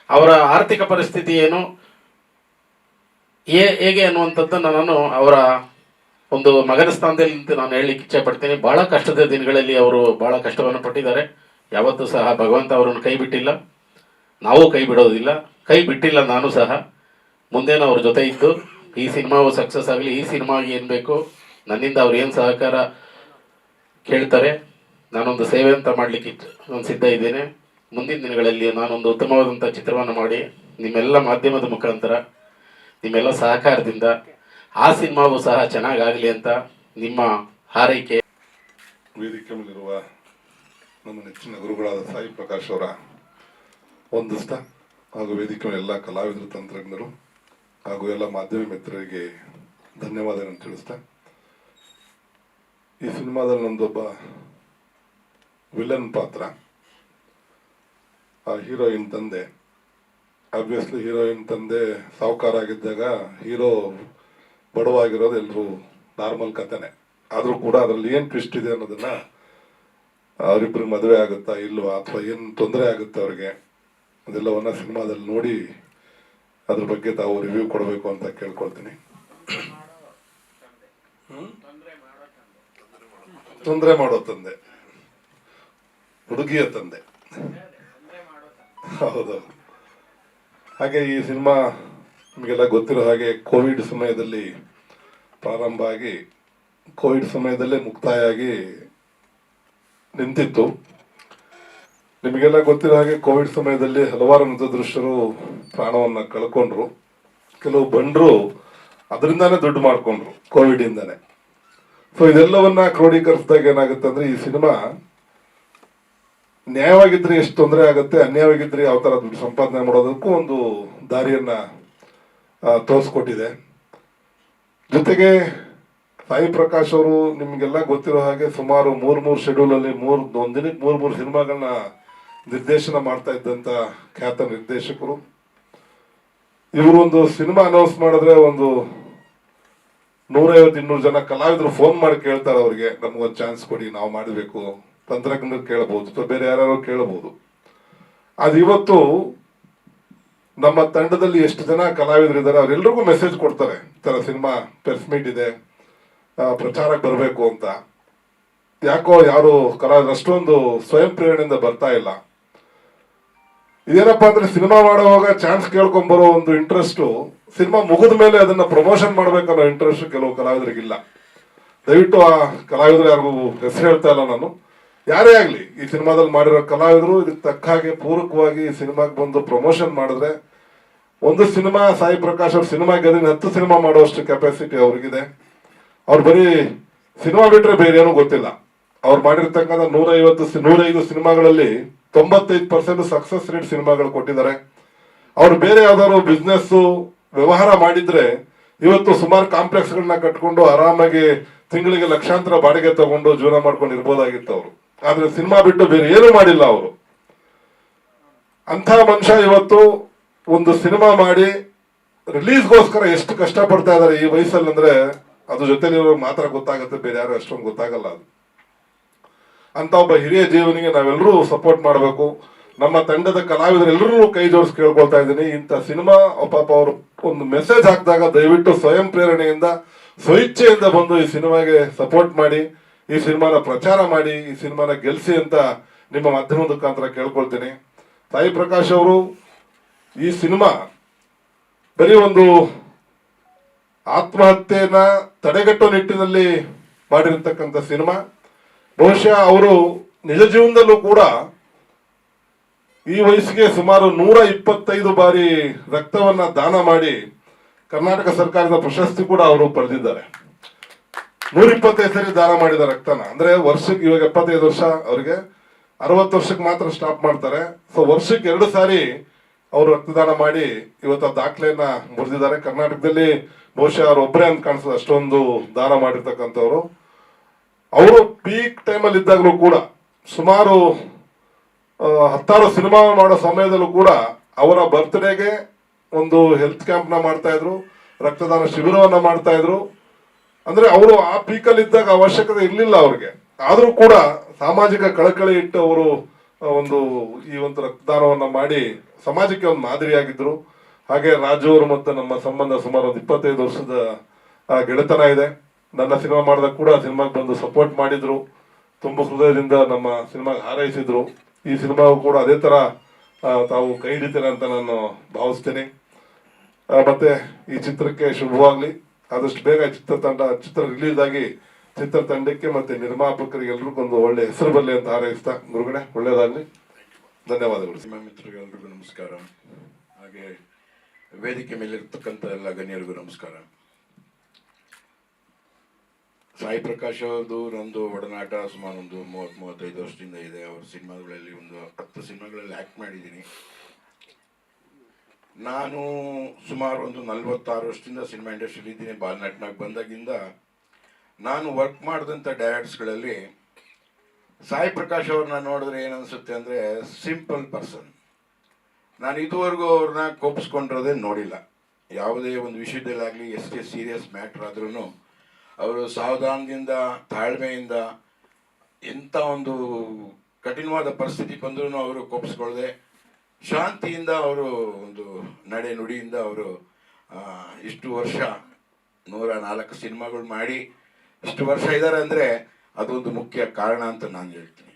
ಅವರ ಆರ್ಥಿಕ ಪರಿಸ್ಥಿತಿ ಏನು, ಹೇಗೆ ಅನ್ನುವಂಥದ್ದನ್ನು ನಾನು ಅವರ ಒಂದು ಮಗನ ಸ್ಥಾನದಲ್ಲಿ ನಿಂತು ನಾನು ಹೇಳಲಿಕ್ಕೆ ಇಚ್ಛೆ ಪಡ್ತೀನಿ. ಭಾಳ ಕಷ್ಟದ ದಿನಗಳಲ್ಲಿ ಅವರು ಭಾಳ ಕಷ್ಟವನ್ನು ಪಟ್ಟಿದ್ದಾರೆ. ಯಾವತ್ತೂ ಸಹ ಭಗವಂತ ಅವರನ್ನು ಕೈ ಬಿಟ್ಟಿಲ್ಲ, ನಾವು ಕೈ ಬಿಡೋದಿಲ್ಲ, ಕೈ ಬಿಟ್ಟಿಲ್ಲ ನಾನು ಸಹ. ಮುಂದೇನು ಅವ್ರ ಜೊತೆ ಇದ್ದು ಈ ಸಿನಿಮಾವು ಸಕ್ಸಸ್ ಆಗಲಿ. ಈ ಸಿನಿಮಾಗೆ ಏನು ಬೇಕು ನನ್ನಿಂದ ಅವ್ರು ಏನು ಸಹಕಾರ ಕೇಳ್ತಾರೆ, ನಾನೊಂದು ಸೇವೆ ಅಂತ ಮಾಡಲಿಕ್ಕೆ ನಾನು ಸಿದ್ಧ ಇದ್ದೇನೆ. ಮುಂದಿನ ದಿನಗಳಲ್ಲಿ ನಾನೊಂದು ಉತ್ತಮವಾದಂಥ ಚಿತ್ರವನ್ನು ಮಾಡಿ ನಿಮ್ಮೆಲ್ಲ ಮಾಧ್ಯಮದ ಮುಖಾಂತರ, ನಿಮ್ಮೆಲ್ಲ ಸಹಕಾರದಿಂದ ಆ ಸಿನಿಮಾವು ಸಹ ಚೆನ್ನಾಗಾಗಲಿ ಅಂತ ನಿಮ್ಮ ಹಾರೈಕೆ. ವೇದಿಕೆ ಮೇಲಿರುವ ನಮ್ಮ ನೆಚ್ಚಿನ ಗುರುಗಳಾದ ಸಾಯಿ ಪ್ರಕಾಶ್ ಅವರ ವಂದಿಸ್ತಾ, ಹಾಗೂ ವೇದಿಕೆ ಮೇಲೆ ಎಲ್ಲ ಕಲಾವಿದರು, ತಂತ್ರಜ್ಞರು ಹಾಗೂ ಎಲ್ಲ ಮಾಧ್ಯಮ ಮಿತ್ರರಿಗೆ ಧನ್ಯವಾದಗಳನ್ನು ತಿಳಿಸ್ತಾ, ಈ ಸಿನಿಮಾದಲ್ಲಿ ನಂದೊಬ್ಬ ವಿಲನ್ ಪಾತ್ರ. ಆ ಹೀರೋಯಿನ್ ತಂದೆ, ಆಬ್ವಿಯಸ್ಲಿ ಹೀರೋಯಿನ್ ತಂದೆ ಸಾಹುಕಾರ ಆಗಿದ್ದಾಗ ಹೀರೋ ಬಡವಾಗಿರೋದು ಎಲ್ಲರೂ ನಾರ್ಮಲ್ ಕಥೆನೆ. ಆದರೂ ಕೂಡ ಅದರಲ್ಲಿ ಏನು ಟ್ವಿಸ್ಟ್ ಇದೆ ಅನ್ನೋದನ್ನ ಅವರಿಬ್ಬರಿಗೆ ಮದುವೆ ಆಗುತ್ತಾ ಇಲ್ವಾ, ಅಥವಾ ಏನು ತೊಂದರೆ ಆಗುತ್ತೆ ಅವ್ರಿಗೆ, ಅದೆಲ್ಲವನ್ನ ಸಿನಿಮಾದಲ್ಲಿ ನೋಡಿ ಅದ್ರ ಬಗ್ಗೆ ತಾವು ರಿವ್ಯೂ ಕೊಡಬೇಕು ಅಂತ ಕೇಳ್ಕೊಳ್ತೀನಿ. ತೊಂದರೆ ಮಾಡೋ ತಂದೆ, ಹುಡುಗಿಯ ತಂದೆ. ಹೌದೌದು. ಹಾಗೆ ಈ ಸಿನಿಮಾ ನಿಮಗೆಲ್ಲ ಗೊತ್ತಿರೋ ಹಾಗೆ ಕೋವಿಡ್ ಸಮಯದಲ್ಲಿ ಪ್ರಾರಂಭ ಆಗಿ ಕೋವಿಡ್ ಸಮಯದಲ್ಲೇ ಮುಕ್ತಾಯ ಆಗಿ ನಿಂತಿತ್ತು. ನಿಮಗೆಲ್ಲ ಗೊತ್ತಿರೋ ಹಾಗೆ ಕೋವಿಡ್ ಸಮಯದಲ್ಲಿ ಹಲವಾರು ನೃತ್ಯದೃಶ್ಯರು ಪ್ರಾಣವನ್ನ ಕಳ್ಕೊಂಡ್ರು. ಕೆಲವು ಬಂಡ್ರು ಅದರಿಂದಾನೇ ದುಡ್ಡು ಮಾಡ್ಕೊಂಡ್ರು, ಕೋವಿಡ್ ಇಂದಾನೆ. ಸೊ ಇದೆಲ್ಲವನ್ನ ಕ್ರೋಢೀಕರಿಸಿದಾಗ ಏನಾಗುತ್ತೆ ಅಂದ್ರೆ, ಈ ಸಿನಿಮಾ ನ್ಯಾಯವಾಗಿದ್ರೆ ಎಷ್ಟು ತೊಂದರೆ ಆಗುತ್ತೆ, ಅನ್ಯಾಯವಾಗಿದ್ರೆ ಯಾವ ತರ ದುಡ್ಡು ಸಂಪಾದನೆ ಮಾಡೋದಕ್ಕೂ ಒಂದು ದಾರಿಯನ್ನ ತೋರಿಸ್ಕೊಟ್ಟಿದೆ. ಜೊತೆಗೆ ಸಾಯಿ ಪ್ರಕಾಶ್ ಅವರು ನಿಮ್ಗೆಲ್ಲ ಗೊತ್ತಿರೋ ಹಾಗೆ ಸುಮಾರು ಮೂರ್ ಶೆಡ್ಯೂಲ್ ಅಲ್ಲಿ ಒಂದ್ ದಿನಕ್ಕೆ ಮೂರ್ ಸಿನಿಮಾಗಳನ್ನ ನಿರ್ದೇಶನ ಮಾಡ್ತಾ ಇದ್ದಂತ ಖ್ಯಾತ ನಿರ್ದೇಶಕರು. ಇವರು ಒಂದು ಸಿನಿಮಾ ಅನೌನ್ಸ್ ಮಾಡಿದ್ರೆ ಒಂದು 150-200 ಜನ ಕಲಾವಿದರು ಫೋನ್ ಮಾಡಿ ಕೇಳ್ತಾರೆ ಅವ್ರಿಗೆ, ನಮ್ಗೊಂದು ಚಾನ್ಸ್ ಕೊಡಿ, ನಾವು ಮಾಡಬೇಕು. ತಂತ್ರಜ್ಞರು ಕೇಳಬಹುದು ಅಥವಾ ಬೇರೆ ಯಾರು ಕೇಳಬಹುದು. ಅದು ಇವತ್ತು ನಮ್ಮ ತಂಡದಲ್ಲಿ ಎಷ್ಟು ಜನ ಕಲಾವಿದರು ಇದ್ದಾರೆ ಅವರೆಲ್ಲರಿಗೂ ಮೆಸೇಜ್ ಕೊಡ್ತಾರೆ, ಈ ತರ ಸಿನಿಮಾ ಪ್ರೆಸ್ ಮೀಟ್ ಇದೆ, ಪ್ರಚಾರಕ್ಕೆ ಬರಬೇಕು ಅಂತ. ಯಾಕೋ ಯಾರು ಕಲಾವಿದರು ಅಷ್ಟೊಂದು ಸ್ವಯಂ ಪ್ರೇರಣೆಯಿಂದ ಬರ್ತಾ ಇಲ್ಲ. ಇದೇನಪ್ಪಾ ಅಂದ್ರೆ, ಸಿನಿಮಾ ಮಾಡುವಾಗ ಚಾನ್ಸ್ ಕೇಳ್ಕೊಂಡ್ ಬರೋ ಒಂದು ಇಂಟ್ರೆಸ್ಟ್, ಸಿನಿಮಾ ಮುಗಿದ ಮೇಲೆ ಅದನ್ನ ಪ್ರಮೋಷನ್ ಮಾಡ್ಬೇಕನ್ನೋ ಇಂಟ್ರೆಸ್ಟ್ ಕೆಲವು ಕಲಾವಿದರಿಗಿಲ್ಲ. ದಯವಿಟ್ಟು ಆ ಕಲಾವಿದರು ಯಾರಿಗೂ ಹೆಸರು ಹೇಳ್ತಾ ಇಲ್ಲ ನಾನು, ಯಾರೇ ಆಗ್ಲಿ ಈ ಸಿನಿಮಾದಲ್ಲಿ ಮಾಡಿರೋ ಕಲಾವಿದರು ಇದಕ್ಕೆ ತಕ್ಕ ಹಾಗೆ ಪೂರಕವಾಗಿ ಈ ಸಿನಿಮಾಗೆ ಬಂದು ಪ್ರಮೋಷನ್ ಮಾಡಿದ್ರೆ, ಒಂದು ಸಿನಿಮಾ ಸಾಯಿ ಪ್ರಕಾಶ್ ಅವ್ರ ಸಿನಿಮಾ ಗೆದ್ರೆ 10 ಸಿನಿಮಾ ಮಾಡುವಷ್ಟು ಕೆಪಾಸಿಟಿ ಅವ್ರಿಗಿದೆ. ಅವ್ರು ಬರೀ ಸಿನಿಮಾ ಬಿಟ್ರೆ ಬೇರೆ ಏನೂ ಗೊತ್ತಿಲ್ಲ. ಅವ್ರು ಮಾಡಿರ್ತಕ್ಕಂಥ 105 ಸಿನಿಮಾಗಳಲ್ಲಿ 95% ಸಕ್ಸಸ್ ರೇಟ್ ಸಿನಿಮಾಗಳು ಕೊಟ್ಟಿದ್ದಾರೆ. ಅವ್ರು ಬೇರೆ ಯಾವ್ದಾದ್ರು ಬಿಸ್ನೆಸ್ ವ್ಯವಹಾರ ಮಾಡಿದ್ರೆ ಇವತ್ತು ಸುಮಾರು ಕಾಂಪ್ಲೆಕ್ಸ್ ಗಳನ್ನ ಕಟ್ಕೊಂಡು ಆರಾಮಾಗಿ ತಿಂಗಳಿಗೆ ಲಕ್ಷಾಂತರ ಬಾಡಿಗೆ ತಗೊಂಡು ಜೀವನ ಮಾಡ್ಕೊಂಡು ಇರ್ಬೋದಾಗಿತ್ತು ಅವರು. ಆದ್ರೆ ಸಿನಿಮಾ ಬಿಟ್ಟು ಬೇರೆ ಏನು ಮಾಡಿಲ್ಲ ಅವರು. ಅಂತ ಮನುಷ್ಯ ಇವತ್ತು ಒಂದು ಸಿನಿಮಾ ಮಾಡಿ ರಿಲೀಸ್ಗೋಸ್ಕರ ಎಷ್ಟು ಕಷ್ಟ ಪಡ್ತಾ ಇದಾರೆ ಈ ವಯಸ್ಸಲ್ಲಿ ಅಂದ್ರೆ, ಅದು ಜೊತೆಲಿರೋ ಮಾತ್ರ ಗೊತ್ತಾಗುತ್ತೆ, ಬೇರೆ ಯಾರು ಅಷ್ಟೊಂದು ಗೊತ್ತಾಗಲ್ಲ. ಅದು ಅಂತ ಒಬ್ಬ ಹಿರಿಯ ಜೀವನಿಗೆ ನಾವೆಲ್ಲರೂ ಸಪೋರ್ಟ್ ಮಾಡಬೇಕು. ನಮ್ಮ ತಂಡದ ಕಲಾವಿದರೆಲ್ಲರೂ ಕೈ ಜೋಡಿಸಿ ಕೇಳ್ಕೊಳ್ತಾ ಇದ್ದೀನಿ, ಇಂಥ ಸಿನಿಮಾ ಪಾಪ ಅವರು ಒಂದು ಮೆಸೇಜ್ ಹಾಕಿದಾಗ ದಯವಿಟ್ಟು ಸ್ವಯಂ ಪ್ರೇರಣೆಯಿಂದ ಸ್ವಇಚ್ಛೆಯಿಂದ ಬಂದು ಈ ಸಿನಿಮಾಗೆ ಸಪೋರ್ಟ್ ಮಾಡಿ, ಈ ಸಿನಿಮಾನ ಪ್ರಚಾರ ಮಾಡಿ, ಈ ಸಿನಿಮಾನ ಗೆಲ್ಸಿ ಅಂತ ನಿಮ್ಮ ಮಾಧ್ಯಮದ ಮುಖಾಂತರ ಕೇಳ್ಕೊಳ್ತೀನಿ. ಸಾಯಿ ಪ್ರಕಾಶ್ ಅವರು ಈ ಸಿನಿಮಾ ಬರೀ ಒಂದು ಆತ್ಮಹತ್ಯೆನ ತಡೆಗಟ್ಟೋ ನಿಟ್ಟಿನಲ್ಲಿ ಮಾಡಿರ್ತಕ್ಕಂಥ ಸಿನಿಮಾ. ಬಹುಶಃ ಅವರು ನಿಜ ಜೀವನದಲ್ಲೂ ಕೂಡ ಈ ವಯಸ್ಸಿಗೆ ಸುಮಾರು 125 ಬಾರಿ ರಕ್ತವನ್ನ ದಾನ ಮಾಡಿ ಕರ್ನಾಟಕ ಸರ್ಕಾರದ ಪ್ರಶಸ್ತಿ ಕೂಡ ಅವರು ಪಡೆದಿದ್ದಾರೆ. 125 ಸರಿ ದಾನ ಮಾಡಿದ ರಕ್ತನ, ಅಂದ್ರೆ ವರ್ಷಕ್ಕೆ, ಇವಾಗ 75 ವರ್ಷ ಅವರಿಗೆ, 60 ವರ್ಷಕ್ಕೆ ಮಾತ್ರ ಸ್ಟಾಪ್ ಮಾಡ್ತಾರೆ. ಸೊ ವರ್ಷಕ್ಕೆ 2 ಸಾರಿ ಅವರು ರಕ್ತದಾನ ಮಾಡಿ ಇವತ್ತು ಆ ದಾಖಲೆಯನ್ನ ಮುರಿದಿದ್ದಾರೆ. ಕರ್ನಾಟಕದಲ್ಲಿ ಬಹುಶಃ ಅವ್ರು ಒಬ್ಬರೇ ಅಂತ ಕಾಣಿಸ್ತದೆ ಅಷ್ಟೊಂದು ದಾನ ಮಾಡಿರ್ತಕ್ಕಂಥವ್ರು. ಅವರು ಪೀಕ್ ಟೈಮಲ್ಲಿ ಇದ್ದಾಗಲೂ ಕೂಡ ಸುಮಾರು 10 ಸಿನಿಮಾ ಮಾಡೋ ಸಮಯದಲ್ಲೂ ಕೂಡ ಅವರ ಬರ್ತ್ಡೇಗೆ ಒಂದು ಹೆಲ್ತ್ ಕ್ಯಾಂಪ್ನ ಮಾಡ್ತಾ ಇದ್ರು, ರಕ್ತದಾನ ಶಿಬಿರವನ್ನ ಮಾಡ್ತಾ ಇದ್ರು. ಅಂದ್ರೆ ಅವರು ಆ ಪೀಕಲ್ಲಿ ಇದ್ದಾಗ ಅವಶ್ಯಕತೆ ಇರಲಿಲ್ಲ ಅವ್ರಿಗೆ, ಆದ್ರೂ ಕೂಡ ಸಾಮಾಜಿಕ ಕಳಕಳಿ ಇಟ್ಟು ಅವರು ಈ ಒಂದು ರಕ್ತದಾನವನ್ನ ಮಾಡಿ ಸಮಾಜಕ್ಕೆ ಒಂದು ಮಾದರಿಯಾಗಿದ್ರು. ಹಾಗೆ ರಾಜು ಅವರು ಮತ್ತೆ ನಮ್ಮ ಸಂಬಂಧ ಸುಮಾರು ಒಂದು 25 ವರ್ಷದ ಗೆಳೆತನ ಇದೆ. ನನ್ನ ಸಿನಿಮಾ ಮಾಡಿದಾಗ ಕೂಡ ಸಿನಿಮಾಗೆ ಬಂದು ಸಪೋರ್ಟ್ ಮಾಡಿದ್ರು, ತುಂಬ ಹೃದಯದಿಂದ ನಮ್ಮ ಸಿನಿಮಾಗೆ ಹಾರೈಸಿದ್ರು. ಈ ಸಿನಿಮಾವು ಕೂಡ ಅದೇ ತರ ತಾವು ಕೈ ಹಿಡಿತೀರ ಅಂತ ನಾನು ಭಾವಿಸ್ತೇನೆ. ಮತ್ತೆ ಈ ಚಿತ್ರಕ್ಕೆ ಶುಭವಾಗ್ಲಿ, ಆದಷ್ಟು ಬೇಗ ಚಿತ್ರ ರಿಲೀಸ್ ಆಗಿ ಚಿತ್ರತಂಡಕ್ಕೆ ಮತ್ತೆ ನಿರ್ಮಾಪಕರಿಗೆ ಎಲ್ರಿಗೂ ಒಂದು ಒಳ್ಳೆ ಹೆಸರು ಬರಲಿ ಅಂತ ಹಾರೈಸ್ತಾ, ಗುರುಗಡೆ ಒಳ್ಳೇದಾಗ್ಲಿ, ಧನ್ಯವಾದಗಳು. ಸಿನಿಮಾ ಮಿತ್ರರಿಗೆಲ್ರಿಗೂ ನಮಸ್ಕಾರ. ಹಾಗೆ ವೇದಿಕೆ ಮೇಲೆ ಇರ್ತಕ್ಕಂಥ ಎಲ್ಲ ಗಣ್ಯರಿಗೂ ನಮಸ್ಕಾರ. ಸಾಯಿ ಪ್ರಕಾಶ್ ಅವ್ರದ್ದು ನಂದು ಒಡನಾಟ ಸುಮಾರು ಒಂದು 30-35 ವರ್ಷದಿಂದ ಇದೆ. ಅವ್ರ ಸಿನಿಮಾಗಳಲ್ಲಿ ಒಂದು 10 ಸಿನಿಮಾಗಳಲ್ಲಿ ಆ್ಯಕ್ಟ್ ಮಾಡಿದ್ದೀನಿ. ನಾನು ಸುಮಾರು ಒಂದು 46 ವರ್ಷದಿಂದ ಸಿನಿಮಾ ಇಂಡಸ್ಟ್ರಿಯಲ್ಲಿ ಇದ್ದೀನಿ. ಬಾಲನಟನಾಗಿ ಬಂದಾಗಿಂದ ನಾನು ವರ್ಕ್ ಮಾಡಿದಂಥ ಡೈರೆಕ್ಟರ್ಸ್ಗಳಲ್ಲಿ ಸಾಯಿ ಪ್ರಕಾಶ್ ಅವ್ರನ್ನ ನೋಡಿದ್ರೆ ಏನನ್ಸುತ್ತೆ ಅಂದರೆ ಸಿಂಪಲ್ ಪರ್ಸನ್. ನಾನು ಇದುವರೆಗೂ ಅವ್ರನ್ನ ಕೋಪಿಸ್ಕೊಂಡಿರೋದೇ ನೋಡಿಲ್ಲ. ಯಾವುದೇ ಒಂದು ವಿಷಯದಲ್ಲಾಗಲಿ ಎಷ್ಟೇ ಸೀರಿಯಸ್ ಮ್ಯಾಟ್ರ್ ಆದ್ರೂ ಅವರು ಸಾವಧಾನದಿಂದ, ತಾಳ್ಮೆಯಿಂದ, ಎಂಥ ಒಂದು ಕಠಿಣವಾದ ಪರಿಸ್ಥಿತಿ ಬಂದರೂ ಅವರು ಕೋಪಿಸ್ಕೊಳ್ಳದೆ ಶಾಂತಿಯಿಂದ ಅವರು ಒಂದು ನಡೆ ನುಡಿಯಿಂದ ಅವರು ಇಷ್ಟು ವರ್ಷ 104 ಸಿನಿಮಾಗಳು ಮಾಡಿ ಇಷ್ಟು ವರ್ಷ ಇದ್ದಾರೆ ಅಂದರೆ ಅದೊಂದು ಮುಖ್ಯ ಕಾರಣ ಅಂತ ನಾನು ಹೇಳ್ತೀನಿ.